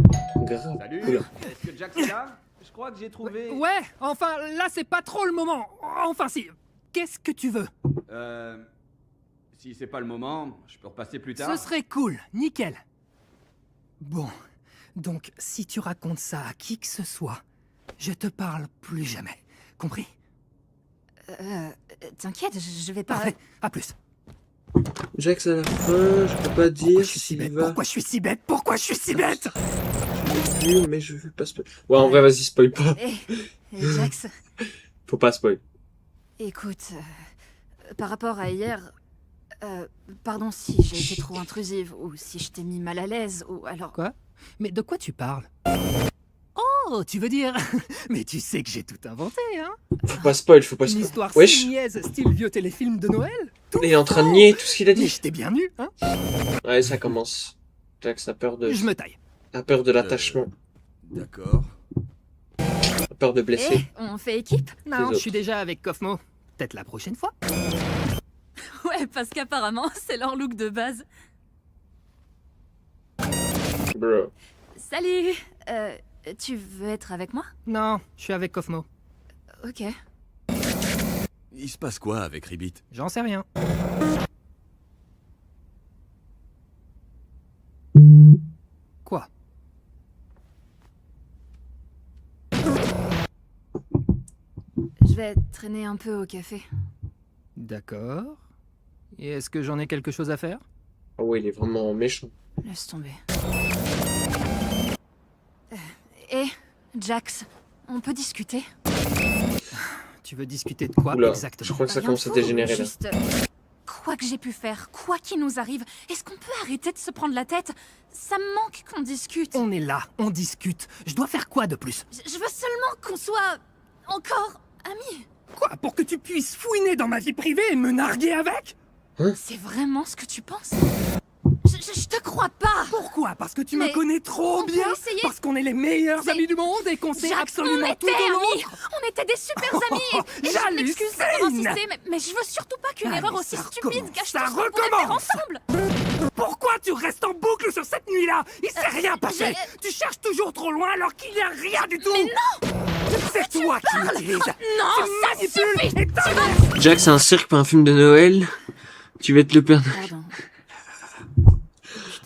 [SPEAKER 3] Grave.
[SPEAKER 9] Salut.
[SPEAKER 3] Oula.
[SPEAKER 9] Est-ce que Jack est là? Je crois que j'ai trouvé...
[SPEAKER 5] Ouais, enfin, là, c'est pas trop le moment. Enfin, si. Qu'est-ce que tu veux?
[SPEAKER 9] Si c'est pas le moment, je peux repasser plus tard.
[SPEAKER 5] Ce serait cool, nickel. Bon, donc, si tu racontes ça à qui que ce soit, je te parle plus jamais. Compris?
[SPEAKER 6] T'inquiète, je vais pas...
[SPEAKER 5] Parfait, à plus.
[SPEAKER 3] Jax à la fin, je peux pas dire
[SPEAKER 5] Je suis si
[SPEAKER 3] s'il
[SPEAKER 5] bête,
[SPEAKER 3] va.
[SPEAKER 5] pourquoi je suis si bête? Pourquoi je suis si bête?
[SPEAKER 3] Vu, mais je veux pas spoil. Ouais, en vrai, vas-y, spoil pas.
[SPEAKER 6] Jax,
[SPEAKER 3] Faut pas spoil.
[SPEAKER 6] écoute, par rapport à hier... pardon si j'ai été trop intrusive, ou si je t'ai mis mal à l'aise, ou alors...
[SPEAKER 5] Quoi? Mais de quoi tu parles? Oh, tu veux dire... Mais tu sais que j'ai tout inventé, hein?
[SPEAKER 3] Faut pas spoil, faut pas
[SPEAKER 5] Une
[SPEAKER 3] spoil.
[SPEAKER 5] histoire
[SPEAKER 3] Wesh,
[SPEAKER 5] si niaise, style vieux téléfilm de Noël?
[SPEAKER 3] il est en train de nier tout ce qu'il a
[SPEAKER 5] Mais
[SPEAKER 3] dit.
[SPEAKER 5] je t'ai bien eu, hein?
[SPEAKER 3] Ouais, ça commence. Jax a peur de,
[SPEAKER 5] Je me taille.
[SPEAKER 3] a peur de l'attachement,
[SPEAKER 9] D'accord.
[SPEAKER 3] a peur de blesser.
[SPEAKER 6] Eh, on fait équipe?
[SPEAKER 5] Non,
[SPEAKER 3] autres.
[SPEAKER 5] je suis déjà avec Kofmo. Peut-être la prochaine fois.
[SPEAKER 6] Ouais, parce qu'apparemment, c'est leur look de base.
[SPEAKER 3] Bro.
[SPEAKER 6] Salut. Tu veux être avec moi?
[SPEAKER 5] Non, je suis avec Kofmo.
[SPEAKER 6] Ok.
[SPEAKER 9] Il se passe quoi avec Ribbit?
[SPEAKER 5] J'en sais rien. Quoi?
[SPEAKER 6] Je vais traîner un peu au café.
[SPEAKER 5] D'accord. Et est-ce que j'en ai quelque chose à faire?
[SPEAKER 3] Ah ouais, il est vraiment méchant.
[SPEAKER 6] Laisse tomber. Eh, Jax, on peut discuter?
[SPEAKER 5] Tu veux discuter de quoi
[SPEAKER 3] Oula,
[SPEAKER 5] exactement?
[SPEAKER 3] je crois que ça
[SPEAKER 6] Rien
[SPEAKER 3] commence
[SPEAKER 6] de
[SPEAKER 3] à
[SPEAKER 6] faux,
[SPEAKER 3] dégénérer là.
[SPEAKER 6] juste, quoi que j'ai pu faire, quoi qu'il nous arrive, est-ce qu'on peut arrêter de se prendre la tête? Ça me manque qu'on discute.
[SPEAKER 5] On est là, on discute. Je dois faire quoi de plus?
[SPEAKER 6] Je veux seulement qu'on soit encore amis.
[SPEAKER 5] Quoi? Pour que tu puisses fouiner dans ma vie privée et me narguer avec?
[SPEAKER 6] C'est vraiment ce que tu penses? Je te crois pas.
[SPEAKER 5] Pourquoi? Parce que tu
[SPEAKER 6] Mais
[SPEAKER 5] me connais trop
[SPEAKER 6] on peut
[SPEAKER 5] bien?
[SPEAKER 6] essayer.
[SPEAKER 5] Parce qu'on est les meilleurs
[SPEAKER 6] Mais-
[SPEAKER 5] amis du monde et qu'on sait
[SPEAKER 6] Jax,
[SPEAKER 5] absolument
[SPEAKER 6] on
[SPEAKER 5] tout
[SPEAKER 6] était
[SPEAKER 5] de
[SPEAKER 6] amis.
[SPEAKER 5] l'autre?
[SPEAKER 6] On était des super amis. Et je m'excuse d'avoir
[SPEAKER 5] J'hallucine.
[SPEAKER 6] insisté, mais je veux surtout pas qu'une
[SPEAKER 5] Ah,
[SPEAKER 6] erreur
[SPEAKER 5] mais
[SPEAKER 6] aussi
[SPEAKER 5] ça
[SPEAKER 6] stupide
[SPEAKER 5] recommence,
[SPEAKER 6] gâche
[SPEAKER 5] ça
[SPEAKER 6] tout ce qu'on pourrait faire
[SPEAKER 5] recommence.
[SPEAKER 6] ensemble.
[SPEAKER 5] Pourquoi tu restes en boucle sur cette nuit-là? Il s'est rien passé.
[SPEAKER 6] j'ai-
[SPEAKER 5] Tu cherches toujours trop loin alors qu'il n'y a rien du tout.
[SPEAKER 6] Mais non.
[SPEAKER 5] C'est toi qui l'utilises.
[SPEAKER 6] Non, ça
[SPEAKER 5] Manipule
[SPEAKER 6] suffit.
[SPEAKER 5] et t'enlèves.
[SPEAKER 3] Jack, c'est un cirque, pas un film de Noël. Tu vas être le père Noël.
[SPEAKER 7] Pardon.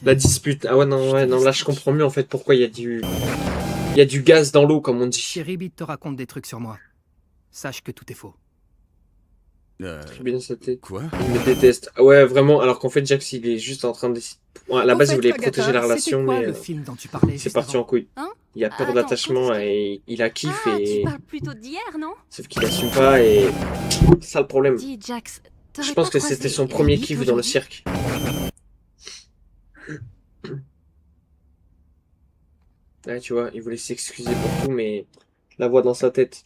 [SPEAKER 3] La dispute. Ah ouais, non, là je comprends mieux en fait pourquoi il y a du gaz dans l'eau, comme on dit.
[SPEAKER 5] Chérie te raconte des trucs sur moi. Sache que tout est faux.
[SPEAKER 3] Très bien sa tête.
[SPEAKER 9] Quoi?
[SPEAKER 3] Il me déteste. Ah ouais, vraiment, alors qu'en fait, Jax, il est juste en train de... Ouais, à la base, il voulait protéger la relation,
[SPEAKER 5] quoi,
[SPEAKER 3] mais
[SPEAKER 5] le film dont tu parlais
[SPEAKER 3] c'est
[SPEAKER 5] juste
[SPEAKER 3] parti
[SPEAKER 5] avant?
[SPEAKER 3] en couille.
[SPEAKER 6] Hein?
[SPEAKER 3] Il a peur
[SPEAKER 6] Attends,
[SPEAKER 3] d'attachement
[SPEAKER 6] quand est-ce
[SPEAKER 3] et il a kiff
[SPEAKER 6] Ah,
[SPEAKER 3] et...
[SPEAKER 6] tu parles plutôt d'hier, non?
[SPEAKER 3] Sauf qu'il assume pas et... C'est ça le problème.
[SPEAKER 6] Dis, Jax,
[SPEAKER 3] Je pense que c'était son premier kiff dans le cirque. Ouais, tu vois, il voulait s'excuser pour tout, mais la voix dans sa tête.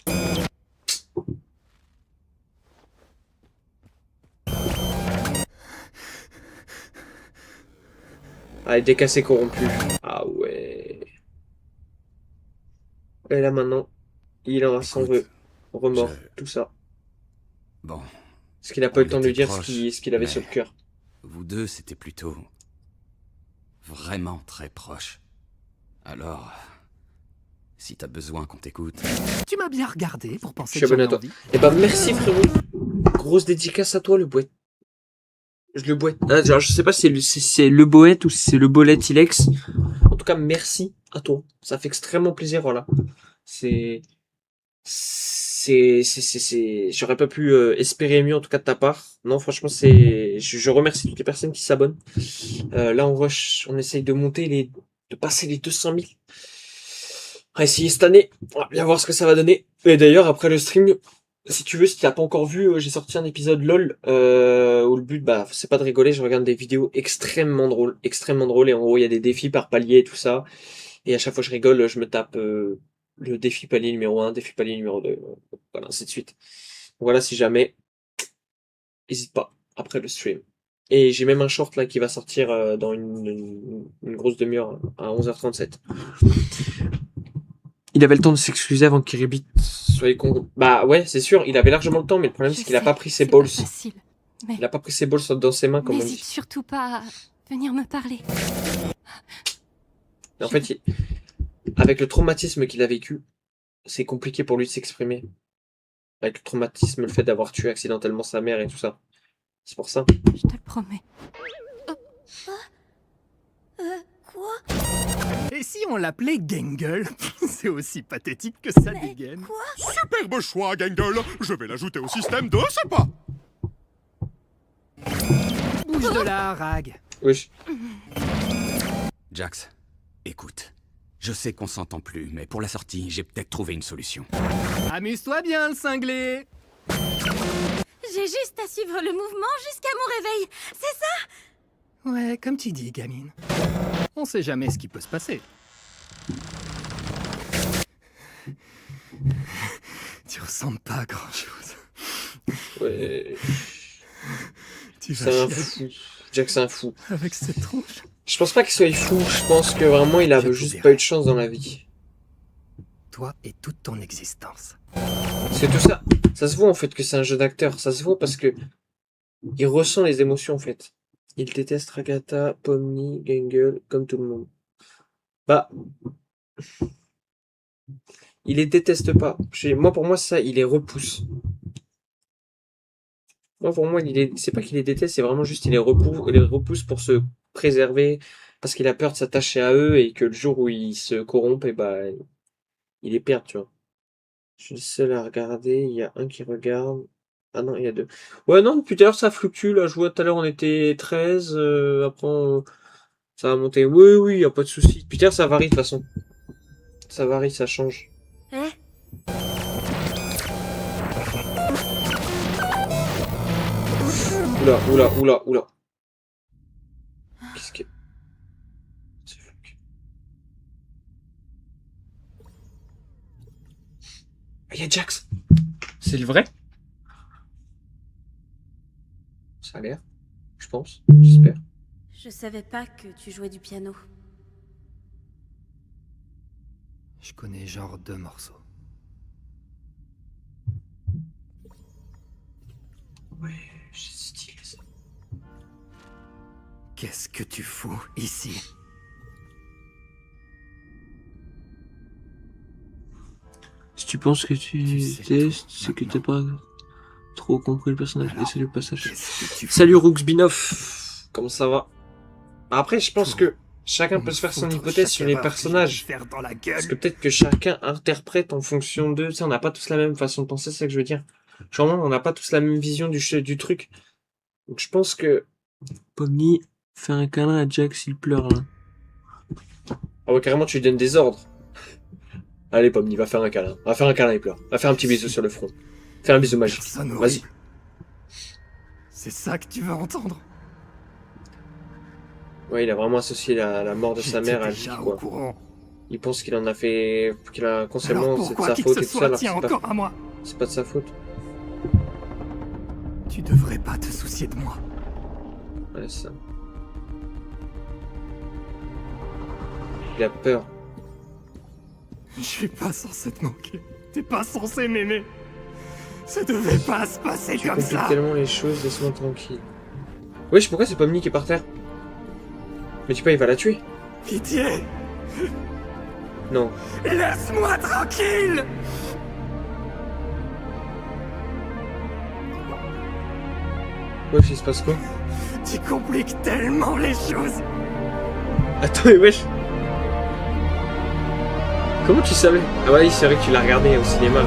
[SPEAKER 3] Ah, il est décassé corrompu. Ah ouais. Et là maintenant, il en s'en veut. Remords, tout ça.
[SPEAKER 9] Bon,
[SPEAKER 3] Parce qu'il a pas eu le
[SPEAKER 9] On
[SPEAKER 3] temps de lui
[SPEAKER 9] était
[SPEAKER 3] dire
[SPEAKER 9] proches,
[SPEAKER 3] ce qu'il avait
[SPEAKER 9] mais-
[SPEAKER 3] sur le cœur.
[SPEAKER 9] vous deux, c'était plutôt... vraiment très proche. Alors... si t'as besoin qu'on t'écoute...
[SPEAKER 5] Tu m'as bien regardé pour
[SPEAKER 3] Je
[SPEAKER 5] penser
[SPEAKER 3] suis
[SPEAKER 5] que j'en
[SPEAKER 3] abonné
[SPEAKER 5] ai
[SPEAKER 3] à toi.
[SPEAKER 5] envie.
[SPEAKER 3] Eh ben merci frérot. Grosse dédicace à toi le boët. Je le boët. Ah, genre, je sais pas si c'est le boët ou si c'est le bolet Ilex. En tout cas merci à toi. Ça fait extrêmement plaisir, voilà. J'aurais pas pu espérer mieux en tout cas de ta part. Non franchement je remercie toutes les personnes qui s'abonnent. Là on rush, on essaye de monter de passer les 200 000. On va essayer cette année. On va bien voir ce que ça va donner. Et d'ailleurs après le stream, si tu veux, si tu n'as pas encore vu, j'ai sorti un épisode LOL où le but c'est pas de rigoler, je regarde des vidéos extrêmement drôles et en gros il y a des défis par palier et tout ça. Et à chaque fois que je rigole, je me tape le défi palier numéro 1, défi palier numéro 2, voilà, ainsi de suite. Voilà, si jamais, n'hésite pas, après le stream. Et j'ai même un short là qui va sortir dans une grosse demi-heure, à 11h37. Il avait le temps de s'excuser avant qu'il Kiribit soit con. Bah ouais, c'est sûr, il avait largement le temps, mais le problème c'est qu'il a pas pris ses balls.
[SPEAKER 6] Facile, mais
[SPEAKER 3] Il a pas pris ses balls dans ses mains, comme on
[SPEAKER 6] n'hésite
[SPEAKER 3] dit.
[SPEAKER 6] surtout pas à venir me parler.
[SPEAKER 3] Et en fait, avec le traumatisme qu'il a vécu, c'est compliqué pour lui de s'exprimer. Avec le traumatisme, le fait d'avoir tué accidentellement sa mère et tout ça. C'est pour ça.
[SPEAKER 6] Je te le promets.
[SPEAKER 7] Quoi?
[SPEAKER 5] Et si on l'appelait Gangle? C'est aussi pathétique que ça dégaine.
[SPEAKER 2] Superbe choix, Gangle. Je vais l'ajouter au système de ce pas.
[SPEAKER 5] Bouge de là, Rag.
[SPEAKER 3] Oui.
[SPEAKER 9] Jax, écoute. Je sais qu'on s'entend plus, mais pour la sortie, j'ai peut-être trouvé une solution.
[SPEAKER 5] Amuse-toi bien, le cinglé.
[SPEAKER 7] J'ai juste à suivre le mouvement jusqu'à mon réveil. C'est ça?
[SPEAKER 5] Ouais, comme tu dis, gamine. On sait jamais ce qui peut se passer. Tu ressembles pas à grand-chose.
[SPEAKER 3] Ouais.
[SPEAKER 5] Tu
[SPEAKER 3] C'est un
[SPEAKER 5] vas chier
[SPEAKER 3] fou. Jack, c'est un fou.
[SPEAKER 5] avec cette tronche.
[SPEAKER 3] Je pense pas qu'il soit fou. Je pense que vraiment, il a
[SPEAKER 5] Je
[SPEAKER 3] juste
[SPEAKER 5] te
[SPEAKER 3] pas eu de chance dans la vie.
[SPEAKER 5] Toi et toute ton existence.
[SPEAKER 3] C'est tout ça. Ça se voit en fait que c'est un jeu d'acteur. Ça se voit parce que il ressent les émotions en fait. Il déteste Ragata, Pomni, Gangle, comme tout le monde. Bah, il les déteste pas. Moi, pour moi, ça, il les repousse. Moi, pour moi, c'est pas qu'il les déteste, c'est vraiment juste il les repousse pour se préserver, parce qu'il a peur de s'attacher à eux et que le jour où ils se corrompent, et bah, il les perd, tu vois. Je suis le seul à regarder, il y a un qui regarde. Ah non, il y a deux. Ouais, non, depuis tout à l'heure, ça fluctue, là, je vois tout à l'heure, on était 13, après, ça va monter. Oui, oui, y a pas de souci. Depuis tout à l'heure, ça varie, de toute façon. Ça varie, ça change.
[SPEAKER 7] Eh?
[SPEAKER 3] Oula, oula, oula, oula. Qu'est-ce que... C'est fou. Ah, y a Jax. C'est le vrai? Ça a l'air. Je pense. J'espère.
[SPEAKER 7] Je savais pas que tu jouais du piano.
[SPEAKER 8] Je connais genre 2 morceaux.
[SPEAKER 3] Ouais, c'est stylé ça.
[SPEAKER 8] Qu'est-ce que tu fous ici?
[SPEAKER 3] Si tu penses que tu
[SPEAKER 8] sais
[SPEAKER 3] testes,
[SPEAKER 8] tout,
[SPEAKER 3] c'est que t'as
[SPEAKER 8] maintenant.
[SPEAKER 3] pas trop compris le personnage.
[SPEAKER 8] Alors,
[SPEAKER 3] Et salut le passage.
[SPEAKER 8] Qu'est-ce que tu fous?
[SPEAKER 3] Salut Rooksbinoff, comment ça va? Après, je pense
[SPEAKER 8] Tout.
[SPEAKER 3] que chacun peut se faire son
[SPEAKER 8] Foutre
[SPEAKER 3] hypothèse
[SPEAKER 8] chaque
[SPEAKER 3] sur les
[SPEAKER 8] erreur que j'ai
[SPEAKER 3] personnages.
[SPEAKER 8] pu faire dans la
[SPEAKER 3] Parce que
[SPEAKER 8] gueule.
[SPEAKER 3] peut-être que chacun interprète en fonction d'eux. Tu sais, on n'a pas tous la même façon de penser, c'est ça que je veux dire. Genre, on n'a pas tous la même vision du truc. Donc je pense que Pomni fait un câlin à Jack s'il pleure là. Ah ouais, carrément, tu lui donnes des ordres. Allez, Pomni, va faire un câlin. Va faire un câlin, il pleure. Va faire un petit bisou sur le front. Fais un bisou magique.
[SPEAKER 8] Personne
[SPEAKER 3] Vas-y.
[SPEAKER 8] horrible. C'est ça que tu veux entendre?
[SPEAKER 3] Ouais, il a vraiment associé la mort de sa
[SPEAKER 8] J'étais
[SPEAKER 3] mère à lui,
[SPEAKER 8] déjà au
[SPEAKER 3] quoi.
[SPEAKER 8] courant.
[SPEAKER 3] Il pense qu'il en a fait... qu'il a
[SPEAKER 8] Alors
[SPEAKER 3] consciemment, c'est de
[SPEAKER 8] pourquoi
[SPEAKER 3] sa
[SPEAKER 8] qui que
[SPEAKER 3] faute
[SPEAKER 8] ce
[SPEAKER 3] et tout ça,
[SPEAKER 8] soit
[SPEAKER 3] alors que
[SPEAKER 8] tient encore à moi?
[SPEAKER 3] c'est pas de sa faute.
[SPEAKER 8] Tu devrais pas te soucier de moi.
[SPEAKER 3] Ouais, c'est ça. Il a peur.
[SPEAKER 8] Je suis pas censé te manquer. T'es pas censé m'aimer. Ça devait pas se passer
[SPEAKER 3] Tu
[SPEAKER 8] comme
[SPEAKER 3] compliques
[SPEAKER 8] ça.
[SPEAKER 3] tellement les choses, laisse-moi tranquille. Wesh, pourquoi c'est Pomni qui est par terre? Mais tu peux, il va la tuer.
[SPEAKER 8] Pitié,
[SPEAKER 3] Non.
[SPEAKER 8] laisse-moi tranquille.
[SPEAKER 3] Wesh, il se passe quoi?
[SPEAKER 8] Tu compliques tellement les choses.
[SPEAKER 3] Attends, mais wesh. Comment tu savais? Ah ouais, c'est vrai que tu l'as regardé au cinéma.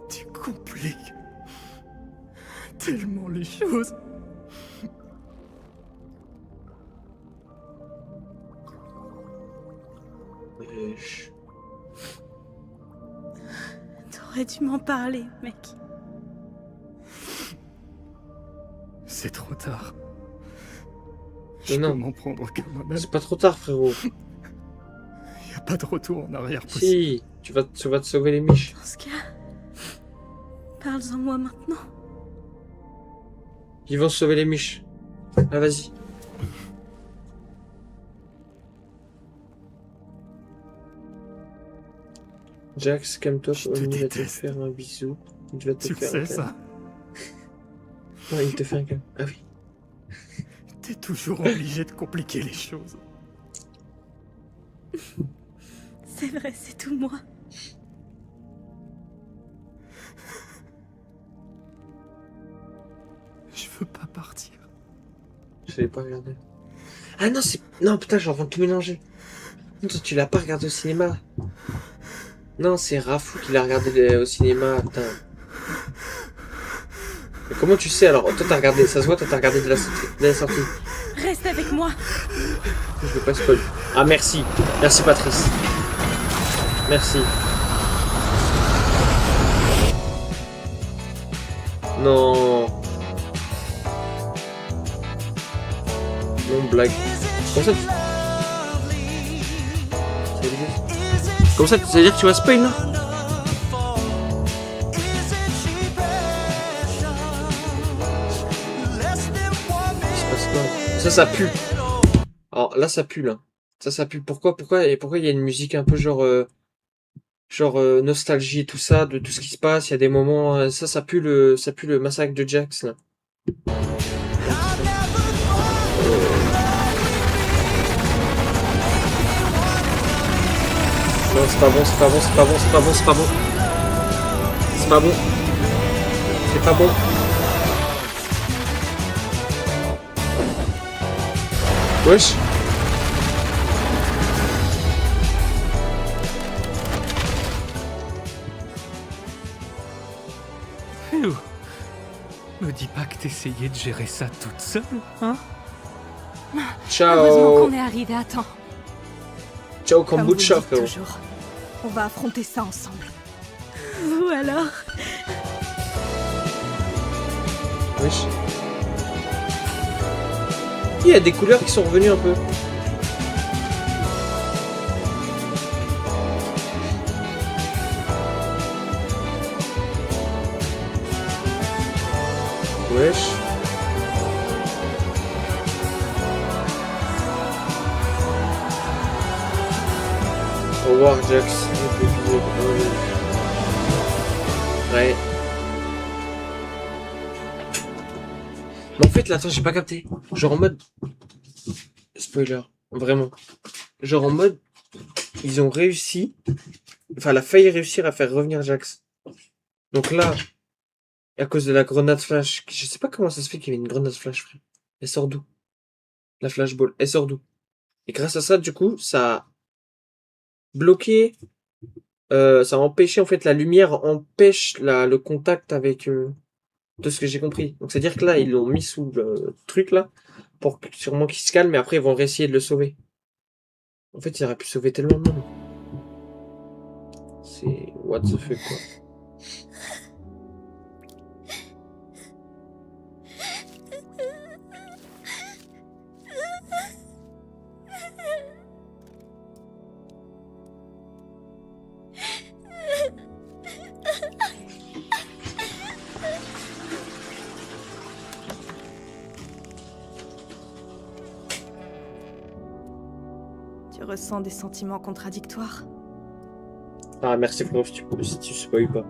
[SPEAKER 8] Tu compliques tellement les choses.
[SPEAKER 3] Wesh.
[SPEAKER 7] T'aurais dû m'en parler, mec.
[SPEAKER 8] C'est trop tard.
[SPEAKER 3] Mais
[SPEAKER 8] Je
[SPEAKER 3] non.
[SPEAKER 8] peux m'en prendre qu'à moi-même.
[SPEAKER 3] C'est pas trop tard, frérot.
[SPEAKER 8] Y a pas de retour en arrière possible.
[SPEAKER 3] Si, tu vas te sauver les miches.
[SPEAKER 7] Dans ce cas, parle-en moi maintenant.
[SPEAKER 3] Ils vont se sauver les miches. Ah, vas-y. Jax, calme-toi,
[SPEAKER 8] Je te
[SPEAKER 3] Pomni va te
[SPEAKER 8] déteste.
[SPEAKER 3] faire un bisou. Il va te
[SPEAKER 8] Tu le
[SPEAKER 3] faire
[SPEAKER 8] sais
[SPEAKER 3] un câlin.
[SPEAKER 8] ça.
[SPEAKER 3] Ouais, il te fait un câlin. Ah oui.
[SPEAKER 8] T'es toujours obligé de compliquer les choses.
[SPEAKER 7] C'est vrai, c'est tout moi.
[SPEAKER 8] Je veux pas partir.
[SPEAKER 3] Je l'ai pas regardé. Ah non, c'est... Non, putain, j'ai en train de tout mélanger. Non, toi, tu l'as pas regardé au cinéma. Non, c'est Rafou qui l'a regardé au cinéma, putain. Mais comment tu sais alors? Toi, t'as regardé, ça se voit, toi, t'as regardé de la sortie.
[SPEAKER 7] Reste avec moi.
[SPEAKER 3] Je veux pas spoil. Ah, merci. Merci, Patrice. Merci. Non. Non, blague. Comment ça? Comme ça, ça veut dire que tu vas spoil, là? Il se passe quoi? Ça pue. Alors là, ça pue, là. Ça pue. Pourquoi il y a une musique un peu genre nostalgie et tout ça, de tout ce qui se passe. Il y a des moments, ça pue le massacre de Jax, là. Non, c'est pas bon. C'est pas bon. Wesh.
[SPEAKER 4] Phew. Me dis pas que t'essayais de gérer ça toute seule, hein?
[SPEAKER 6] Heureusement
[SPEAKER 3] Ciao.
[SPEAKER 6] qu'on est arrivé à temps.
[SPEAKER 3] Ciao
[SPEAKER 6] Comme vous le
[SPEAKER 3] kombucha,
[SPEAKER 6] dites
[SPEAKER 3] frérot.
[SPEAKER 6] toujours. On va affronter ça ensemble.
[SPEAKER 7] Vous alors?
[SPEAKER 3] Wesh. Il y a des couleurs qui sont revenues un peu. Wesh. Au revoir, Jax. Épisode 1. Ouais. Mais en fait, là, attends, j'ai pas capté. Genre en mode. Spoiler. Vraiment. Genre en mode. Ils ont réussi. Enfin, elle a failli réussir à faire revenir Jax. Donc là. À cause de la grenade flash. Je sais pas comment ça se fait qu'il y avait une grenade flash, frère. Elle sort d'où? La flashball. Elle sort d'où? Et grâce à ça, du coup, ça a bloqué. Ça a empêché, en fait, la lumière empêche le contact avec. De ce que j'ai compris. Donc, c'est-à-dire que là, ils l'ont mis sous le truc là. Pour sûrement qu'il se calme. Et après, ils vont réessayer de le sauver. En fait, il aurait pu sauver tellement de monde. C'est. What the fuck, quoi.
[SPEAKER 6] Tu ressens des sentiments contradictoires?
[SPEAKER 3] Ah, merci frérot, si tu spoil pas.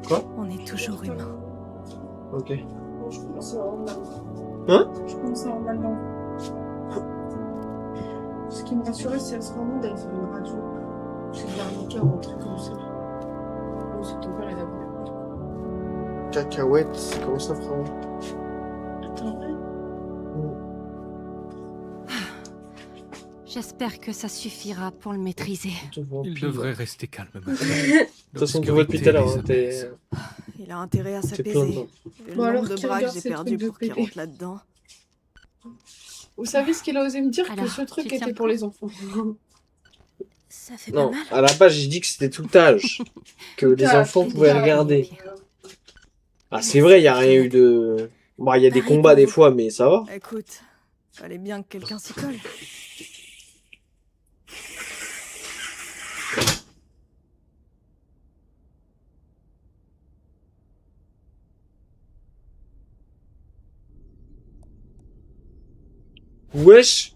[SPEAKER 3] Quoi?
[SPEAKER 6] On est toujours humain.
[SPEAKER 3] Ok.
[SPEAKER 10] Je commence à avoir mal.
[SPEAKER 3] Hein?
[SPEAKER 10] Je commence à avoir mal dans le Ce qui me rassurait, c'est à ce moment d'aller faire une radio. J'ai de l'arnica ou un truc comme ça. Ou c'est que ton père les a voulu.
[SPEAKER 3] Cacahuète, comment ça frérot?
[SPEAKER 10] Attends, ouais.
[SPEAKER 6] J'espère que ça suffira pour le maîtriser.
[SPEAKER 4] Il devrait rester calme maintenant.
[SPEAKER 3] De toute façon, tu vois depuis tout à l'heure, hein, t'es...
[SPEAKER 6] Il a intérêt à
[SPEAKER 3] T'es plein
[SPEAKER 6] s'apaiser.
[SPEAKER 3] dedans.
[SPEAKER 6] Le
[SPEAKER 10] Bon, alors,
[SPEAKER 6] nombre de
[SPEAKER 10] qui
[SPEAKER 6] bras que
[SPEAKER 10] regarde
[SPEAKER 6] j'ai
[SPEAKER 10] ces
[SPEAKER 6] perdu
[SPEAKER 10] trucs de
[SPEAKER 6] pour qu'il
[SPEAKER 10] pépé
[SPEAKER 6] rentre là-dedans.
[SPEAKER 10] Vous savez ce qu'il a osé me dire?
[SPEAKER 6] Alors,
[SPEAKER 10] Que ce truc
[SPEAKER 6] tu tiens
[SPEAKER 10] était pour les enfants.
[SPEAKER 7] Ça fait pas
[SPEAKER 3] Non,
[SPEAKER 7] mal.
[SPEAKER 3] à la base, j'ai dit que c'était tout âge. Que les enfants pouvaient regarder. Ah, c'est vrai, il n'y a rien eu de... Bon, il y a des combats des fois, mais ça va.
[SPEAKER 6] Écoute, fallait bien que quelqu'un s'y colle.
[SPEAKER 3] Wesh.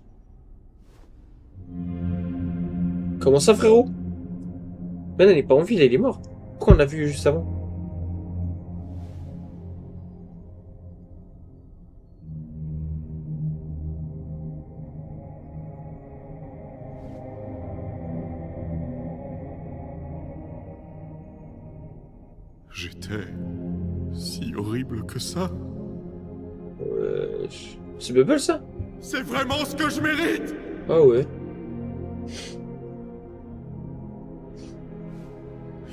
[SPEAKER 3] Comment ça, frérot? Ben, elle est pas en ville, il est mort. Pourquoi on l'a vu juste avant?
[SPEAKER 11] J'étais si horrible que ça.
[SPEAKER 3] Wesh. C'est Bubble, ça?
[SPEAKER 11] C'est vraiment ce que je mérite.
[SPEAKER 3] Ah ouais.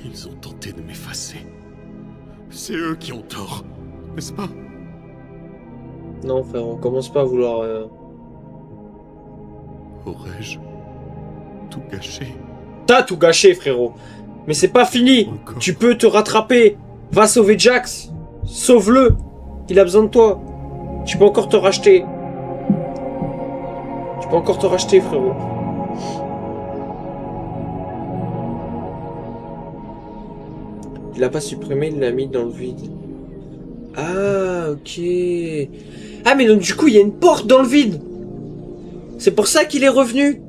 [SPEAKER 11] Ils ont tenté de m'effacer. C'est eux qui ont tort, n'est-ce pas?
[SPEAKER 3] Non, frère, on commence pas à vouloir...
[SPEAKER 11] Aurais-je tout gâché?
[SPEAKER 3] T'as tout gâché, frérot. Mais c'est pas fini.
[SPEAKER 11] Encore.
[SPEAKER 3] Tu peux te rattraper. Va sauver Jax. Sauve-le. Il a besoin de toi. Tu peux encore te racheter. Tu peux encore te racheter, frérot. Il l'a pas supprimé, il l'a mis dans le vide. Ah, ok. Ah, mais donc du coup, il y a une porte dans le vide. C'est pour ça qu'il est revenu.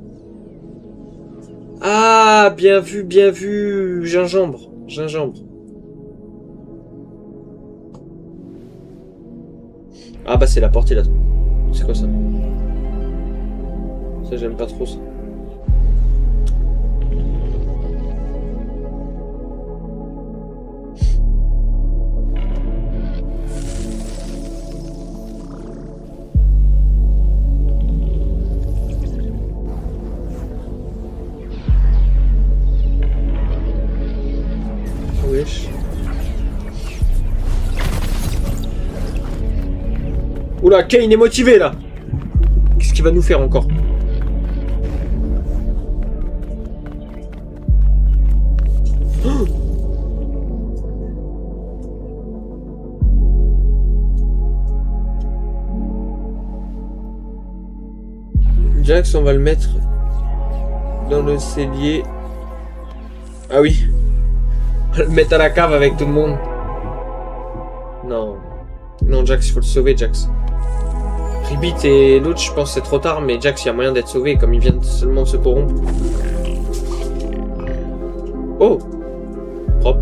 [SPEAKER 3] Ah, bien vu. Gingembre. Ah bah c'est la porte, il a... C'est quoi ça? Ça, j'aime pas trop ça. Wesh. Oula, Kane est motivé là. Qu'est-ce qu'il va nous faire encore? Oh, Jax, on va le mettre dans le cellier. Ah oui. Le mettre à la cave avec tout le monde. Non. Non, Jax, il faut le sauver, Jax. Ribbit et l'autre, je pense que c'est trop tard, mais Jax, il y a moyen d'être sauvé, comme il vient seulement de se corrompre. Oh! Propre.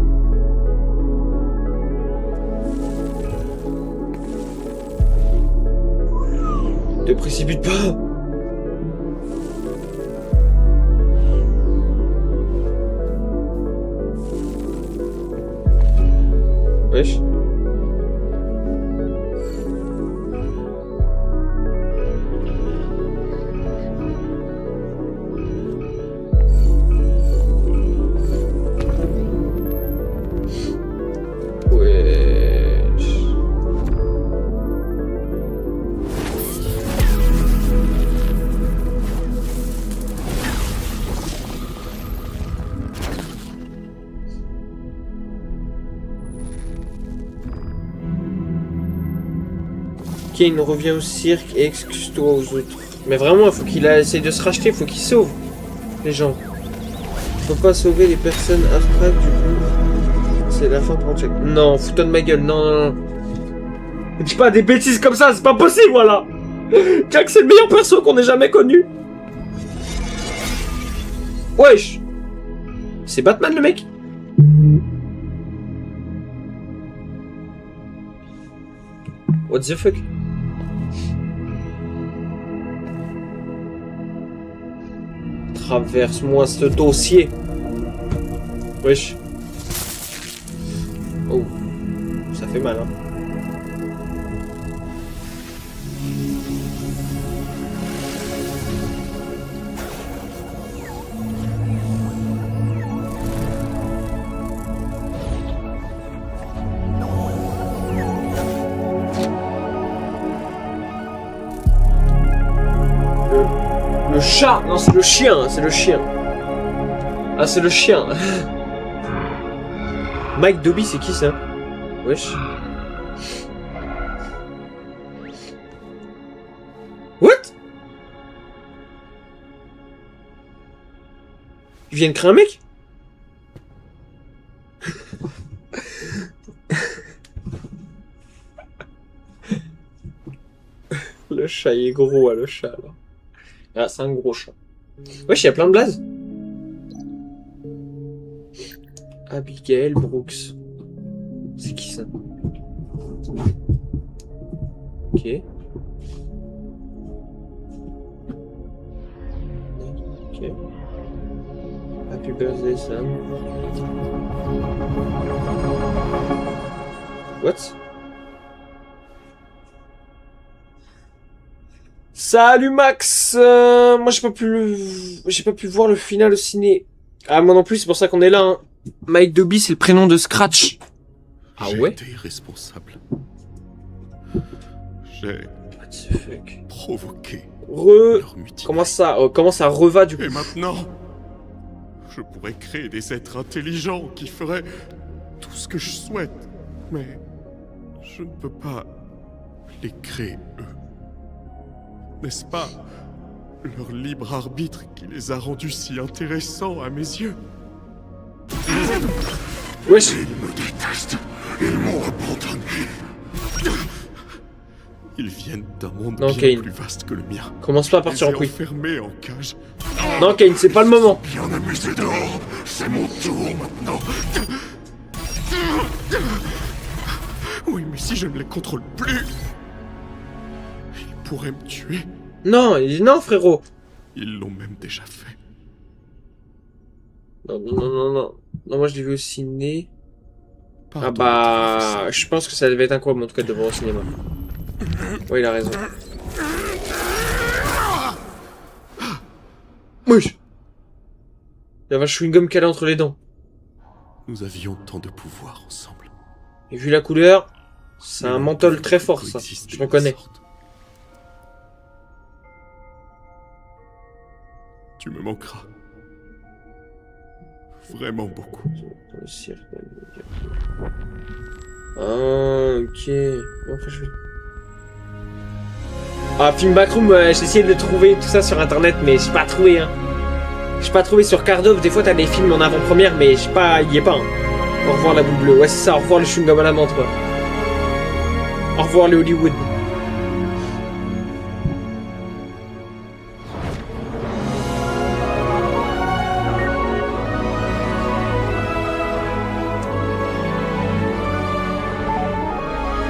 [SPEAKER 3] Te précipite pas! Wesh. Kane revient au cirque et excuse-toi aux autres. Mais vraiment, il faut qu'il essaye de se racheter, il faut qu'il sauve les gens. Faut pas sauver les personnes abstraites du coup. C'est la fin pour Jack. Non, fous-toi de ma gueule, non, non, non. Ne dis pas des bêtises comme ça, c'est pas possible, voilà. Jack, c'est le meilleur perso qu'on ait jamais connu. Wesh. C'est Batman le mec. What the fuck? Traverse-moi ce dossier. Wesh. Oh. Ça fait mal, hein. Le chat! Non, c'est le chien, c'est le chien. Ah, c'est le chien. Mike Dobby, c'est qui ça? Wesh. What? Il vient de créer un mec? Le chat, il est gros, le chat, alors. Ah, c'est un gros chat. Wesh, il y a plein de blazes. Abigail Brooks. C'est qui ça? Ok. Ok. Happy birthday, Sam. What? Salut Max, moi j'ai pas pu voir le final au ciné. Ah moi non plus, c'est pour ça qu'on est là. Hein. Mike Dobby, c'est le prénom de Scratch. Ah ouais?
[SPEAKER 11] J'ai été irresponsable. J'ai provoqué leur mutinerie.
[SPEAKER 3] Comment ça reva du coup?
[SPEAKER 11] Et maintenant, je pourrais créer des êtres intelligents qui feraient tout ce que je souhaite. Mais je ne peux pas les créer eux. N'est-ce pas leur libre arbitre qui les a rendus si intéressants à mes yeux?
[SPEAKER 3] Wesh.
[SPEAKER 11] Ils me détestent. Ils m'ont abandonné. Ils viennent d'un monde bien plus vaste que le mien.
[SPEAKER 3] Commence pas à partir en couille.
[SPEAKER 11] Enfermés en cage.
[SPEAKER 3] Non, Kane, c'est pas le moment.
[SPEAKER 11] Bien amusé dehors. C'est mon tour maintenant. Oui, mais si je ne les contrôle plus, ils pourraient me tuer.
[SPEAKER 3] Non, non, frérot.
[SPEAKER 11] Ils l'ont même déjà fait.
[SPEAKER 3] Non. Non, moi je l'ai vu au ciné. Pardon, ah bah, je pense que ça devait être incroyable en tout cas de voir au cinéma. Ouais, il a raison. Wesh. Il y avait un chewing-gum calé entre les dents.
[SPEAKER 11] Nous avions tant de pouvoir ensemble.
[SPEAKER 3] Et vu la couleur, c'est un menthol très fort ça. Je reconnais.
[SPEAKER 11] Tu me manqueras. Vraiment beaucoup.
[SPEAKER 3] Ah, ok. Enfin, je vais... Ah, film Backroom, j'ai essayé de le trouver, tout ça sur internet, mais j'ai pas trouvé, hein. J'ai pas trouvé sur Cardove, des fois t'as des films en avant-première, mais je sais pas, il y est pas. Hein. Au revoir la boule bleue. Ouais, c'est ça, au revoir le chewing-gum à la menthe, quoi. Au revoir le Hollywood.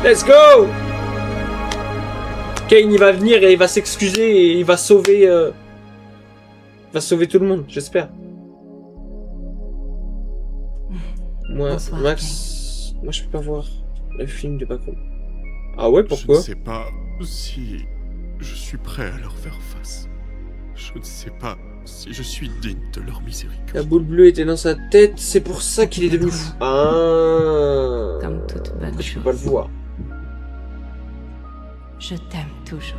[SPEAKER 3] Let's go! Kane, il va venir et il va s'excuser et il va sauver... Il va sauver tout le monde, j'espère. Moi,
[SPEAKER 6] Bonsoir,
[SPEAKER 3] Max... Moi, je peux pas voir le film de Backroom. Ah ouais, pourquoi?
[SPEAKER 11] Je ne sais pas si je suis prêt à leur faire face. Je ne sais pas si je suis digne de leur miséricorde.
[SPEAKER 3] La boule bleue était dans sa tête, c'est pour ça qu'il est devenu fou. Ah.
[SPEAKER 6] Comme toute bonne
[SPEAKER 3] Je peux
[SPEAKER 6] chose.
[SPEAKER 3] pas le voir.
[SPEAKER 6] Je t'aime toujours.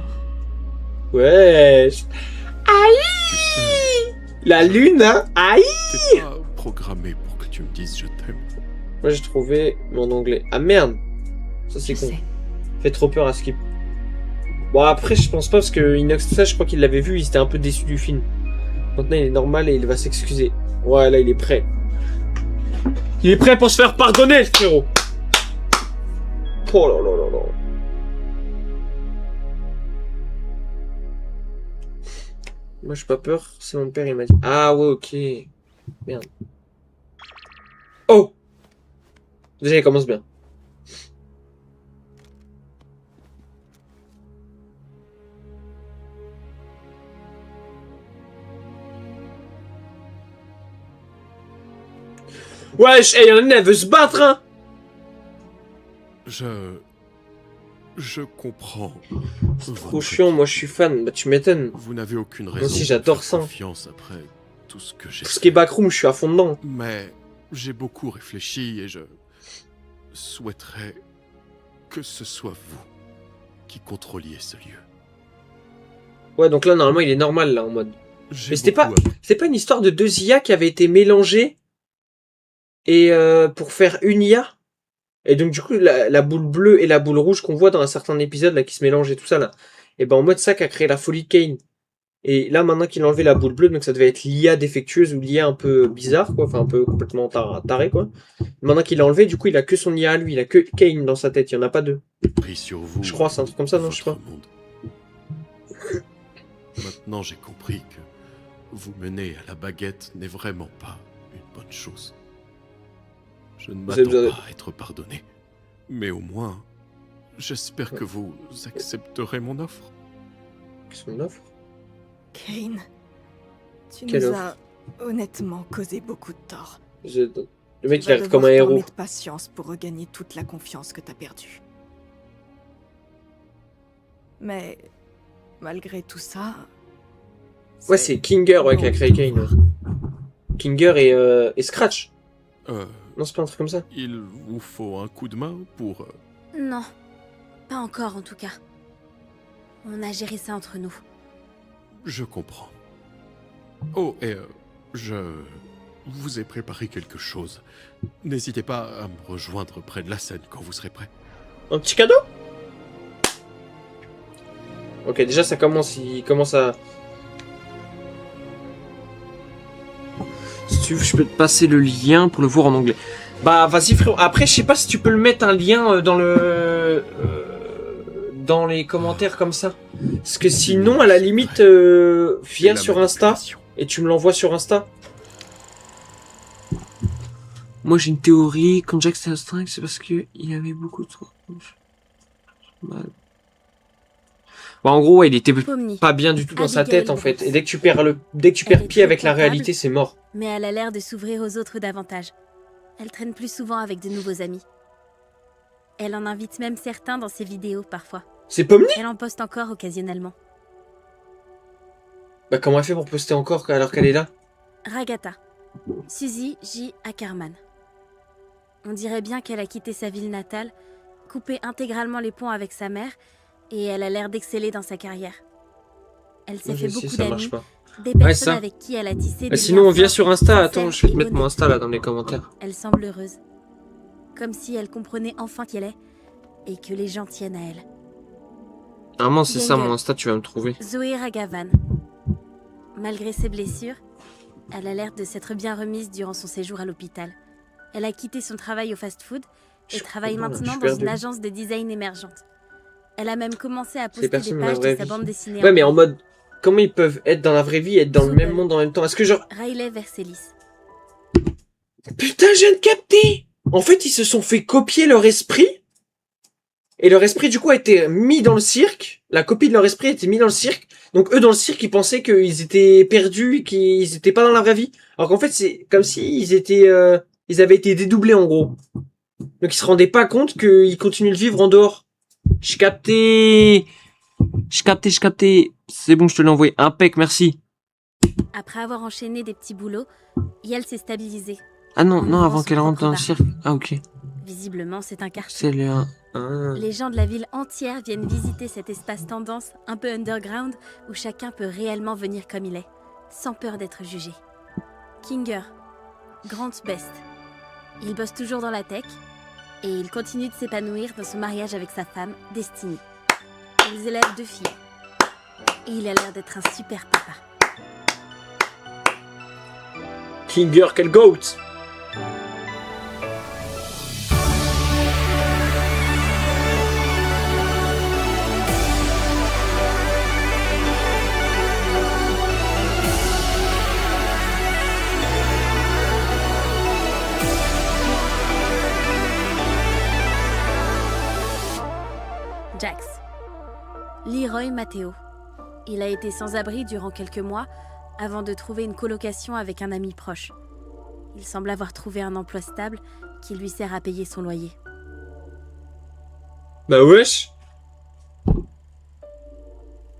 [SPEAKER 3] Ouais.
[SPEAKER 11] Tu
[SPEAKER 3] Aïe.
[SPEAKER 11] sais,
[SPEAKER 3] La lune, hein. Aïe.
[SPEAKER 11] t'es pas programmé pour que tu me dises je t'aime.
[SPEAKER 3] Moi j'ai trouvé mon anglais. Ah merde. Ça c'est
[SPEAKER 6] Je
[SPEAKER 3] con.
[SPEAKER 6] sais.
[SPEAKER 3] Fait trop peur à Skip. Bon après je pense pas parce que Inox ça je crois qu'il l'avait vu, il était un peu déçu du film. Maintenant il est normal et il va s'excuser. Ouais là il est prêt. Il est prêt pour se faire pardonner le frérot. Oh là là là là. Moi j'ai pas peur, c'est mon père il m'a dit. Ah ouais ok. Merde. Oh. Déjà il commence bien. Wesh, hey, y'en a une, elle veut se battre, hein.
[SPEAKER 11] Je comprends.
[SPEAKER 3] Trop chiant, moi je suis fan, bah tu m'étonnes.
[SPEAKER 11] Vous n'avez aucune
[SPEAKER 3] Moi
[SPEAKER 11] raison
[SPEAKER 3] aussi,
[SPEAKER 11] de
[SPEAKER 3] j'adore
[SPEAKER 11] faire
[SPEAKER 3] ça.
[SPEAKER 11] confiance après tout ce que j'ai
[SPEAKER 3] Tout ce qui est backroom, je suis à fond dedans.
[SPEAKER 11] Mais j'ai beaucoup réfléchi et je souhaiterais que ce soit vous qui contrôliez ce lieu.
[SPEAKER 3] Ouais, donc là, normalement, il est normal, là, en mode.
[SPEAKER 11] J'ai
[SPEAKER 3] Mais c'était
[SPEAKER 11] beaucoup
[SPEAKER 3] pas une histoire de deux IA qui avaient été mélangées et pour faire une IA. Et donc, du coup, la boule bleue et la boule rouge qu'on voit dans un certain épisode, là, qui se mélangent et tout ça, là. Et ben, en mode ça qu'a créé la folie de Kane. Et là, maintenant qu'il a enlevé la boule bleue, donc ça devait être l'IA défectueuse ou l'IA un peu bizarre, quoi. Enfin, un peu complètement taré, quoi. Maintenant qu'il l'a enlevé, du coup, il a que son IA à lui. Il a que Kane dans sa tête. Il y en a pas deux.
[SPEAKER 11] pris sur vous.
[SPEAKER 3] Je crois, c'est un truc comme ça, non, je sais pas.
[SPEAKER 11] votre monde. Maintenant, j'ai compris que vous mener à la baguette n'est vraiment pas une bonne chose. Je ne
[SPEAKER 3] Vous avez besoin
[SPEAKER 11] m'attends
[SPEAKER 3] de-
[SPEAKER 11] pas à être pardonné. Mais au moins, j'espère que vous accepterez mon offre.
[SPEAKER 3] Son offre.
[SPEAKER 12] Kane, tu
[SPEAKER 3] Quelle
[SPEAKER 12] nous
[SPEAKER 3] offre
[SPEAKER 12] as honnêtement causé beaucoup de tort.
[SPEAKER 3] Le mec,
[SPEAKER 12] Tu
[SPEAKER 3] il
[SPEAKER 12] vas
[SPEAKER 3] arrive comme un
[SPEAKER 12] devoir
[SPEAKER 3] héros.
[SPEAKER 12] t'armer de patience pour regagner toute la confiance que t'as perdue. Mais malgré tout ça,
[SPEAKER 3] Ouais, c'est Kinger, ouais, qui a créé Kane. Ouais. Kinger et Scratch. Non, c'est pas un truc comme ça.
[SPEAKER 11] Il vous faut un coup de main pour...
[SPEAKER 7] Non, pas encore en tout cas. On a géré ça entre nous.
[SPEAKER 11] Je comprends. Oh, et je vous ai préparé quelque chose. N'hésitez pas à me rejoindre près de la scène quand vous serez prêt.
[SPEAKER 3] Un petit cadeau? Ok, déjà ça commence, il commence à... Si tu veux, je peux te passer le lien pour le voir en anglais. Bah vas-y frérot, après je sais pas si tu peux le mettre un lien dans le... dans les commentaires comme ça. Parce que sinon, à la limite, viens sur Insta et tu me l'envoies sur Insta. Moi j'ai une théorie, quand Jack s'est astreint, c'est parce que il avait beaucoup trop... Mal. Bon, en gros, ouais, il était
[SPEAKER 7] Pomni.
[SPEAKER 3] pas bien du tout dans sa
[SPEAKER 7] Abigail
[SPEAKER 3] tête en fait.
[SPEAKER 7] Brooks.
[SPEAKER 3] Et dès que tu perds pied avec la réalité, c'est mort.
[SPEAKER 7] Mais elle a l'air de s'ouvrir aux autres davantage. Elle traîne plus souvent avec de nouveaux amis. Elle en invite même certains dans ses vidéos parfois.
[SPEAKER 3] C'est Pomni?
[SPEAKER 7] Elle en poste encore occasionnellement.
[SPEAKER 3] Bah comment elle fait pour poster encore alors qu'elle est là?
[SPEAKER 7] Ragata. Suzy J. Ackerman. On dirait bien qu'elle a quitté sa ville natale, coupé intégralement les ponts avec sa mère, et elle a l'air d'exceller dans sa carrière. Elle s'est
[SPEAKER 3] Moi,
[SPEAKER 7] fait
[SPEAKER 3] je sais,
[SPEAKER 7] beaucoup
[SPEAKER 3] ça marche
[SPEAKER 7] d'amis,
[SPEAKER 3] pas.
[SPEAKER 7] des
[SPEAKER 3] Ouais,
[SPEAKER 7] personnes
[SPEAKER 3] ça.
[SPEAKER 7] avec qui elle a tissé
[SPEAKER 3] Bah,
[SPEAKER 7] des
[SPEAKER 3] sinon,
[SPEAKER 7] liens
[SPEAKER 3] on vient
[SPEAKER 7] forts,
[SPEAKER 3] sur Insta. Attends,
[SPEAKER 7] sincères
[SPEAKER 3] je vais te
[SPEAKER 7] et
[SPEAKER 3] mettre mon
[SPEAKER 7] honnêtes.
[SPEAKER 3] Insta là dans les commentaires.
[SPEAKER 7] Elle semble heureuse. Comme si elle comprenait enfin qui elle est, et que les gens tiennent à elle.
[SPEAKER 3] Normalement, c'est ça
[SPEAKER 7] Younger.
[SPEAKER 3] mon Insta, tu vas me trouver.
[SPEAKER 7] Zoé Ragavan. Malgré ses blessures, Elle a l'air de s'être bien remise durant son séjour à l'hôpital. Elle a quitté son travail au fast-food et travaille maintenant dans une agence de design émergente. Elle a même commencé à poster des pages de sa bande dessinée.
[SPEAKER 3] Ouais, mais en mode, comment ils peuvent être dans la vraie vie et être dans le même monde en même temps? Est-ce que genre...
[SPEAKER 7] Riley Vercelis.
[SPEAKER 3] Putain, je viens de capter! En fait, ils se sont fait copier leur esprit. Et leur esprit, du coup, a été mis dans le cirque. La copie de leur esprit a été mise dans le cirque. Donc, eux, dans le cirque, ils pensaient qu'ils étaient perdus, qu'ils étaient pas dans la vraie vie. Alors qu'en fait, c'est comme si ils étaient, ils avaient été dédoublés, en gros. Donc, ils se rendaient pas compte qu'ils continuent de vivre en dehors. J'ai capté. J'ai capté. C'est bon, je te l'ai envoyé. Impec, merci.
[SPEAKER 7] Après avoir enchaîné des petits boulots, Yael s'est stabilisée.
[SPEAKER 3] Ah non, non, avant qu'elle rentre dans le cirque. Ah, ok.
[SPEAKER 7] Visiblement, c'est un quartier.
[SPEAKER 3] C'est le...
[SPEAKER 7] Les gens de la ville entière viennent visiter cet espace tendance un peu underground où chacun peut réellement venir comme il est, sans peur d'être jugé. Kinger, Grant Best. Il bosse toujours dans la tech et il continue de s'épanouir dans son mariage avec sa femme, Destiny. Ils élèvent 2 filles. Et il a l'air d'être un super papa.
[SPEAKER 3] Kinger, quel goat!
[SPEAKER 7] Jax. Leroy Matteo. Il a été sans abri durant quelques mois avant de trouver une colocation avec un ami proche. Il semble avoir trouvé un emploi stable qui lui sert à payer son loyer.
[SPEAKER 3] Bah wesh!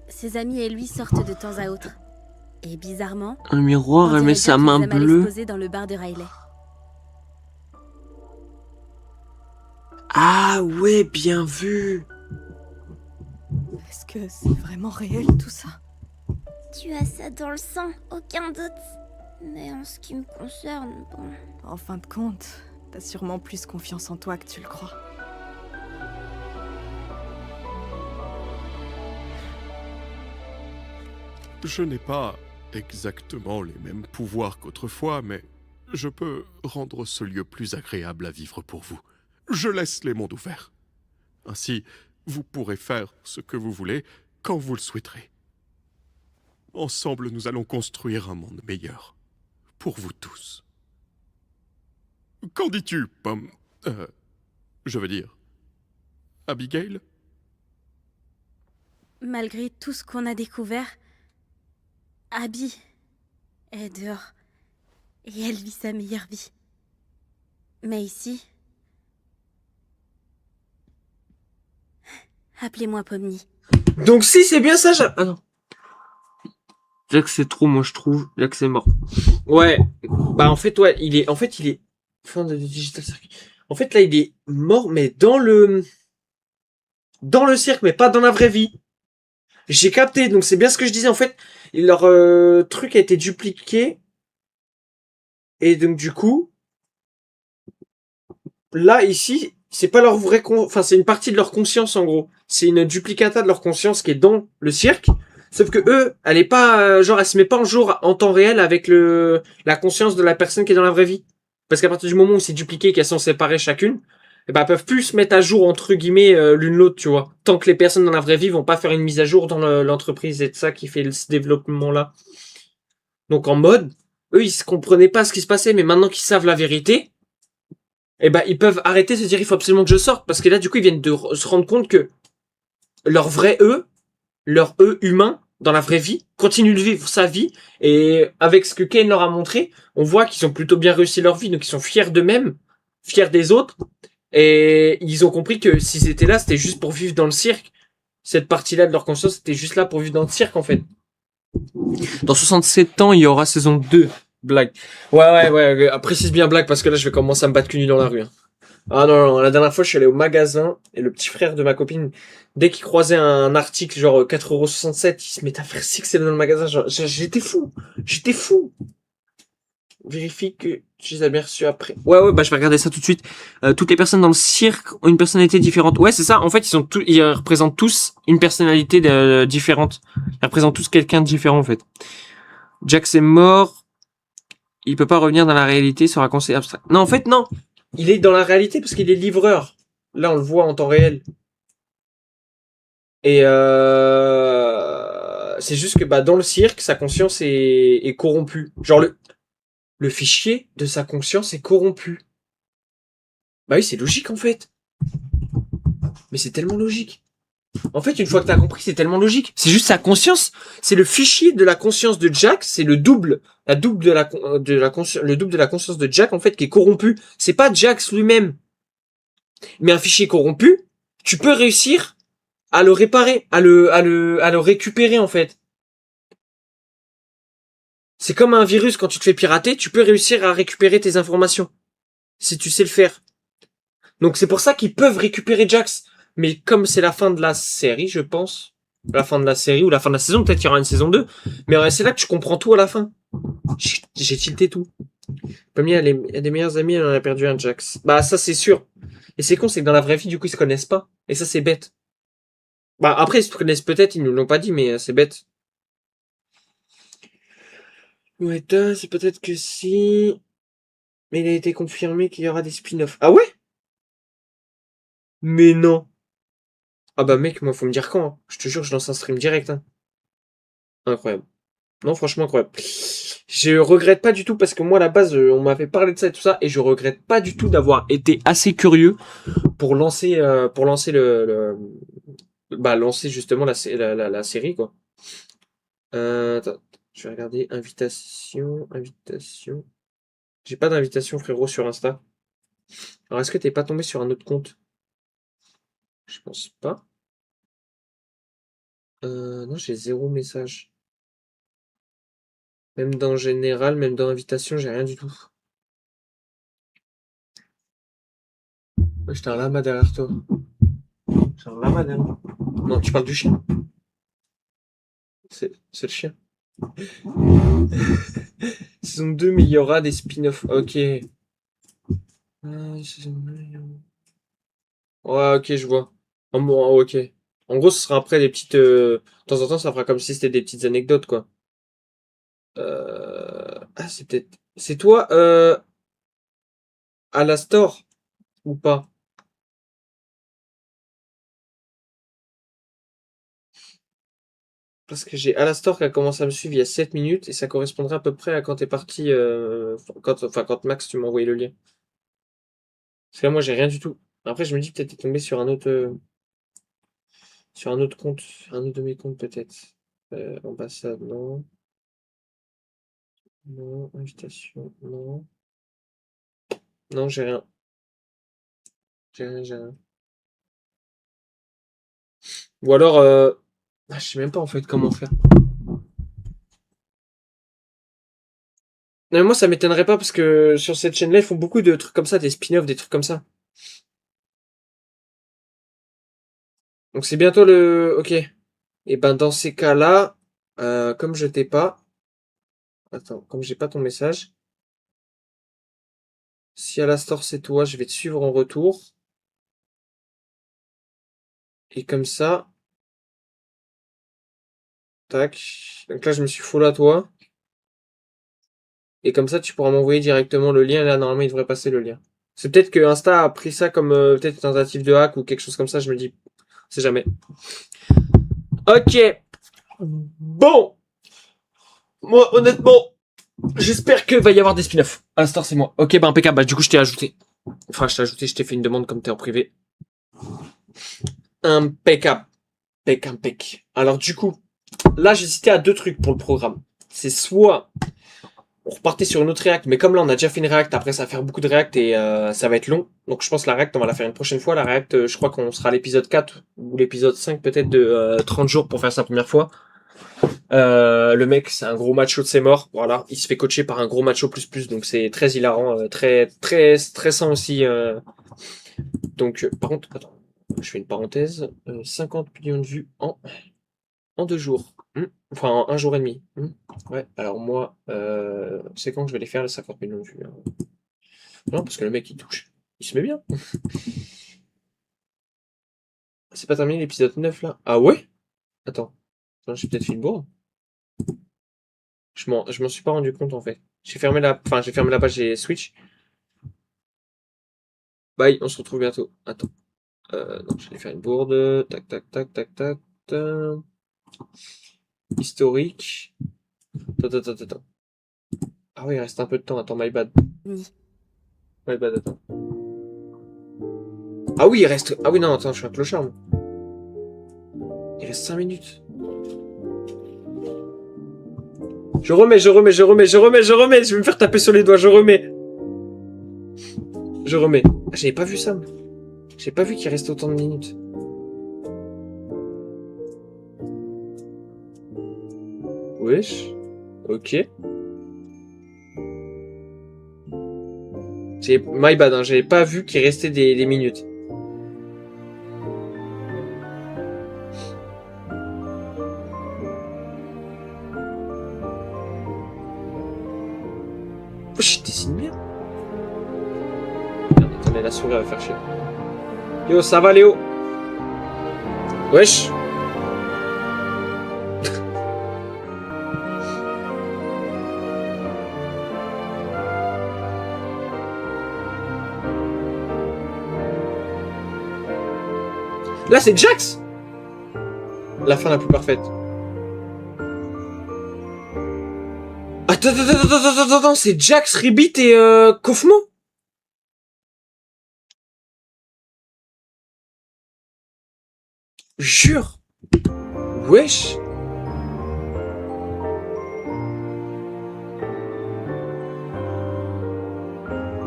[SPEAKER 7] Ses amis et lui sortent de temps à autre. Et bizarrement,
[SPEAKER 3] Un miroir, elle met sa main bleue.
[SPEAKER 7] dans le bar de Riley.
[SPEAKER 3] Ah ouais, bien vu!
[SPEAKER 12] Est-ce que c'est vraiment réel tout ça?
[SPEAKER 13] Tu as ça dans le sang, aucun doute. Mais en ce qui me concerne, bon...
[SPEAKER 12] En fin de compte, t'as sûrement plus confiance en toi que tu le crois.
[SPEAKER 11] Je n'ai pas exactement les mêmes pouvoirs qu'autrefois, mais je peux rendre ce lieu plus agréable à vivre pour vous. Je laisse les mondes ouverts. Ainsi, vous pourrez faire ce que vous voulez quand vous le souhaiterez. Ensemble, nous allons construire un monde meilleur. Pour vous tous. Qu'en dis-tu, Pomme? Je veux dire... Abigail?
[SPEAKER 7] Malgré tout ce qu'on a découvert, Abby est dehors. Et elle vit sa meilleure vie. Mais ici... Appelez-moi Pomni.
[SPEAKER 3] Donc si c'est bien ça, ah non. Jack c'est trop, moi je trouve. Jack c'est mort. Ouais. Bah en fait, ouais, il est... Fin de Digital Circuit. En fait là, il est mort, mais dans le cirque, mais pas dans la vraie vie. J'ai capté, donc c'est bien ce que je disais. En fait, leur truc a été dupliqué. Et donc du coup... Là, ici... C'est pas leur vrai enfin, c'est une partie de leur conscience, en gros. C'est une duplicata de leur conscience qui est dans le cirque. Sauf que eux, elle est pas, genre, elle se met pas en jour en temps réel avec la conscience de la personne qui est dans la vraie vie. Parce qu'à partir du moment où c'est dupliqué et qu'elles sont séparées chacune, eh ben, elles peuvent plus se mettre à jour, entre guillemets, l'une l'autre, tu vois. Tant que les personnes dans la vraie vie vont pas faire une mise à jour dans l'entreprise et de ça qui fait ce développement-là. Donc, en mode, eux, ils se comprenaient pas ce qui se passait, mais maintenant qu'ils savent la vérité, eh ben, ils peuvent arrêter de se dire, il faut absolument que je sorte. Parce que là, du coup, ils viennent de se rendre compte que leur vrai eux, leur eux humain, dans la vraie vie, continue de vivre sa vie. Et avec ce que Kane leur a montré, on voit qu'ils ont plutôt bien réussi leur vie. Donc, ils sont fiers d'eux-mêmes, fiers des autres. Et ils ont compris que s'ils étaient là, c'était juste pour vivre dans le cirque. Cette partie-là de leur conscience, c'était juste là pour vivre dans le cirque, en fait. Dans 67 ans, il y aura saison 2. Blague. Ouais, précise bien blague parce que là je vais commencer à me battre cul nu dans la rue. Hein. Ah non, la dernière fois je suis allé au magasin et le petit frère de ma copine, dès qu'il croisait un article genre 4,67€, il se mettait à faire six dans le magasin. Genre, j'étais fou. Vérifie que tu les as bien reçus après. Ouais, bah je vais regarder ça tout de suite. Toutes les personnes dans le cirque ont une personnalité différente. Ouais, c'est ça. En fait, ils représentent tous une personnalité différente. Ils représentent tous quelqu'un de différent en fait. Jax est mort. il peut pas revenir dans la réalité sur un conseil abstrait. Non, en fait, non. Il est dans la réalité parce qu'il est livreur. Là, on le voit en temps réel. Et c'est juste que bah dans le cirque, sa conscience est corrompue. Genre le fichier de sa conscience est corrompu. Bah oui, c'est logique en fait. Mais c'est tellement logique. En fait, une fois que t'as compris, c'est tellement logique. C'est juste sa conscience. C'est le fichier de la conscience de Jack. C'est le double, le double de la conscience de Jack en fait qui est corrompu. C'est pas Jax lui-même. Mais un fichier corrompu, tu peux réussir à le réparer, à le récupérer en fait. C'est comme un virus quand tu te fais pirater, tu peux réussir à récupérer tes informations si tu sais le faire. Donc c'est pour ça qu'ils peuvent récupérer Jax. Mais comme c'est la fin de la série, je pense, la fin de la série ou la fin de la saison, peut-être qu'il y aura une saison 2, mais c'est là que tu comprends tout à la fin. J'ai tilté tout. Pamela, elle a des meilleurs amis, elle en a perdu un Jax. Bah ça c'est sûr. Et c'est con, c'est que dans la vraie vie, du coup, ils se connaissent pas. Et ça c'est bête. Bah après, ils se connaissent peut-être, ils nous l'ont pas dit, mais c'est bête. Ouais, c'est peut-être que si... Mais il a été confirmé qu'il y aura des spin-offs. Ah ouais? Mais non. Ah bah mec, moi faut me dire quand. Hein. Je te jure, je lance un stream direct. Hein. Incroyable. Non, franchement incroyable. Je regrette pas du tout parce que moi à la base, on m'avait parlé de ça et tout ça, et je regrette pas du tout d'avoir été assez curieux pour lancer lancer justement la série quoi. Attends, je vais regarder invitation. J'ai pas d'invitation frérot sur Insta. Alors est-ce que t'es pas tombé sur un autre compte? Je pense pas. Non, j'ai 0 message. Même dans général, même dans invitation, j'ai rien du tout. Ouais, j'étais un lama derrière toi. J'ai un lama derrière toi. Non, tu parles du chien. C'est le chien. Saison 2, mais il y aura des spin-offs. Ok. Ouais, ok, je vois. Bon, ok. En gros, ce sera après des petites... De temps en temps, ça fera comme si c'était des petites anecdotes, quoi. Ah, c'est peut-être... C'est toi, Alastor, ou pas? Parce que j'ai Alastor qui a commencé à me suivre il y a 7 minutes, et ça correspondrait à peu près à quand t'es parti... quand Max, tu m'as envoyé le lien. Parce que là, moi, j'ai rien du tout. Après, je me dis peut-être t'es tombé sur un autre... sur un autre compte. Un autre de mes comptes, peut-être. Ambassade, non. Non. Invitation, non. Non, j'ai rien. J'ai rien. Ou alors... je sais même pas, en fait, comment faire. Non, mais moi, ça m'étonnerait pas, parce que sur cette chaîne-là, ils font beaucoup de trucs comme ça, des spin-offs, des trucs comme ça. Donc c'est bientôt le... Ok. Et ben dans ces cas-là, comme je t'ai pas... Attends, comme j'ai pas ton message. Si Alastor c'est toi, je vais te suivre en retour. Et comme ça... Tac. Donc là, je me suis follow à toi. Et comme ça, tu pourras m'envoyer directement le lien. Là, normalement, il devrait passer le lien. C'est peut-être que Insta a pris ça comme peut-être une tentative de hack ou quelque chose comme ça, je me dis. On sait jamais. Ok. Bon. Moi, honnêtement, j'espère que va y avoir des spin-offs. À l'instant, c'est moi. Ok, bah impeccable. Bah, du coup, je t'ai ajouté. Enfin, je t'ai fait une demande comme t'es en privé. Impeccable. Impec. Alors, du coup, là, j'hésitais à 2 trucs pour le programme. C'est soit on repartait sur une autre React, mais comme là, on a déjà fait une React, après, ça va faire beaucoup de React et ça va être long. Donc, je pense que la React, on va la faire une prochaine fois. La React, je crois qu'on sera à l'épisode 4 ou l'épisode 5 peut-être de 30 jours pour faire sa première fois. Le mec, c'est un gros macho de ses morts. Voilà, il se fait coacher par un gros macho plus, donc c'est très hilarant, très très stressant aussi. Donc, par contre, attends, je fais une parenthèse. 50 millions de vues en 2 jours. Enfin, en 1 jour et demi. Ouais, alors moi, c'est quand que je vais les faire les 50 millions de vues. Hein. Non, parce que le mec il touche. Il se met bien. C'est pas terminé l'épisode 9 là? Ah ouais? Attends. J'ai peut-être fait une bourde. Je m'en suis pas rendu compte en fait. J'ai fermé la... Enfin, j'ai fermé la page, j'ai switch. Bye, on se retrouve bientôt. Attends. Non, je vais faire une bourde. Tac, tac, tac, tac, tac. Historique. Attends. Ah oui, il reste un peu de temps. Attends, my bad. My bad, attends. Ah oui, il reste... Ah oui, non, attends, je suis un clochard. Il reste 5 minutes. Je remets. Je vais me faire taper sur les doigts, je remets. Ah, j'avais pas vu ça. J'ai pas vu qu'il restait autant de minutes. Wesh. Ok. My bad, hein, j'avais pas vu qu'il restait des minutes. Wesh, je dessine bien. Merde, attendez, la souris va faire chier. Yo, ça va Léo? Wesh. Là, c'est Jax! La fin la plus parfaite. Attends, c'est Jax, Ribbit et Kaufmo? Jure! Wesh!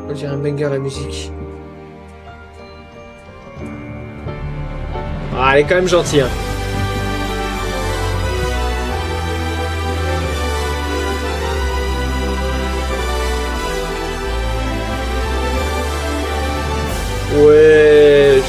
[SPEAKER 3] On dirait un banger la musique. Ah, elle est quand même gentille, hein. Wesh.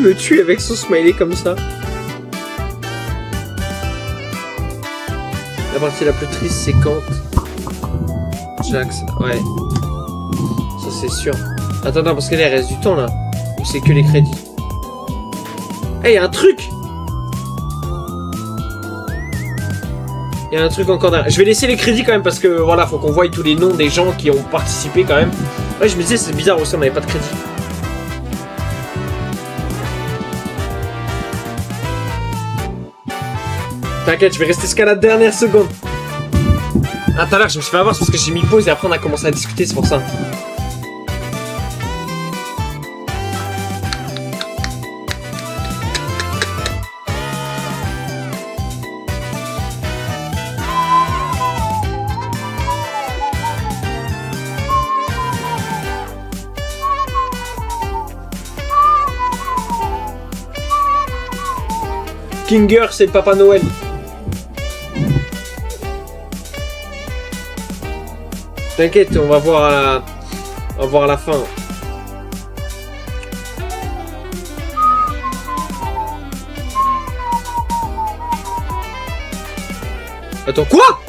[SPEAKER 3] Me tue avec son smiley comme ça. La partie la plus triste, c'est quand Jax, ouais. Ça c'est sûr. Attends, parce qu'il reste du temps là. Ou c'est que les crédits. Eh, hey, y a un truc! Il y a un truc encore derrière. Je vais laisser les crédits quand même parce que voilà, faut qu'on voie tous les noms des gens qui ont participé quand même. Ouais, je me disais, c'est bizarre aussi, on n'avait pas de crédit. T'inquiète, je vais rester jusqu'à la dernière seconde. Ah, tout à l'heure, je me suis fait avoir parce que j'ai mis pause et après on a commencé à discuter, c'est pour ça. Kinger, c'est le Papa Noël. T'inquiète, on va voir à la fin. Attends, quoi?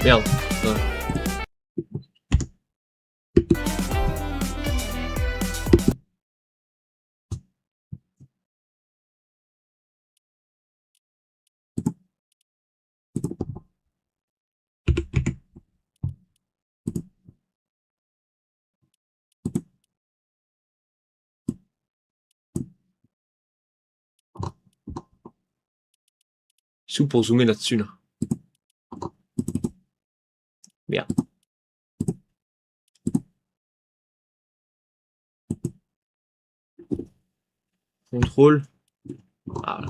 [SPEAKER 3] Merde. Non. C'est où pour zoomer là-dessus, là? Merde. Contrôle. Voilà.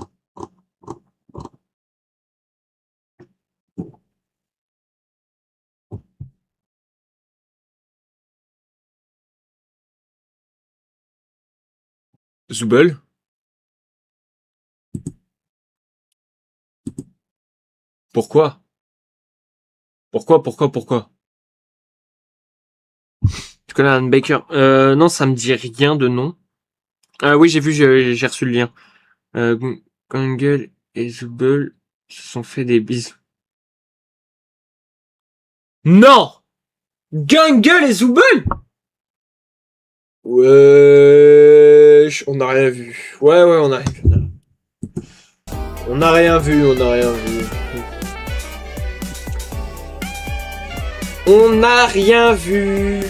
[SPEAKER 3] Zooble. Pourquoi? Pourquoi? Tu connais Alan Baker? Non, ça me dit rien de nom. Oui, j'ai vu, j'ai reçu le lien. Gungle et Zooble se sont fait des bisous. Non! Gungle et Zooble! Wesh, on n'a rien vu. Ouais, on a rien vu. On n'a rien vu. On n'a rien vu.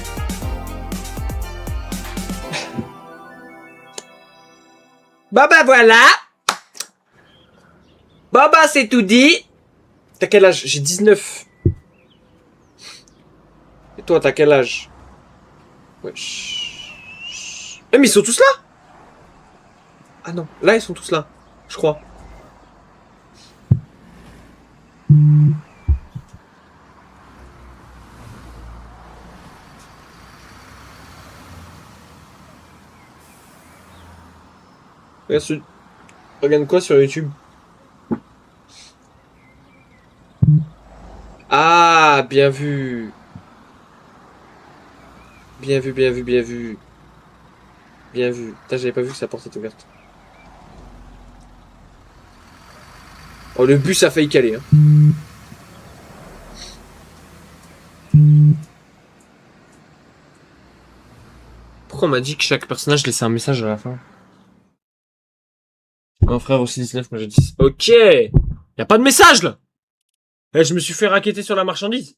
[SPEAKER 3] Bah voilà. Bah c'est tout dit. T'as quel âge? J'ai 19. Et toi, t'as quel âge? Wesh. Eh mais ils sont tous là? Ah non, là ils sont tous là, je crois. Regarde quoi sur YouTube? Ah, bien vu. Bien vu. Putain, j'avais pas vu que sa porte était ouverte. Oh, le bus a failli caler, hein. Pourquoi on m'a dit que chaque personnage laissait un message à la fin? Mon frère aussi 19, moi j'ai 10. Ok! Y'a pas de message, là! Eh, je me suis fait racketter sur la marchandise.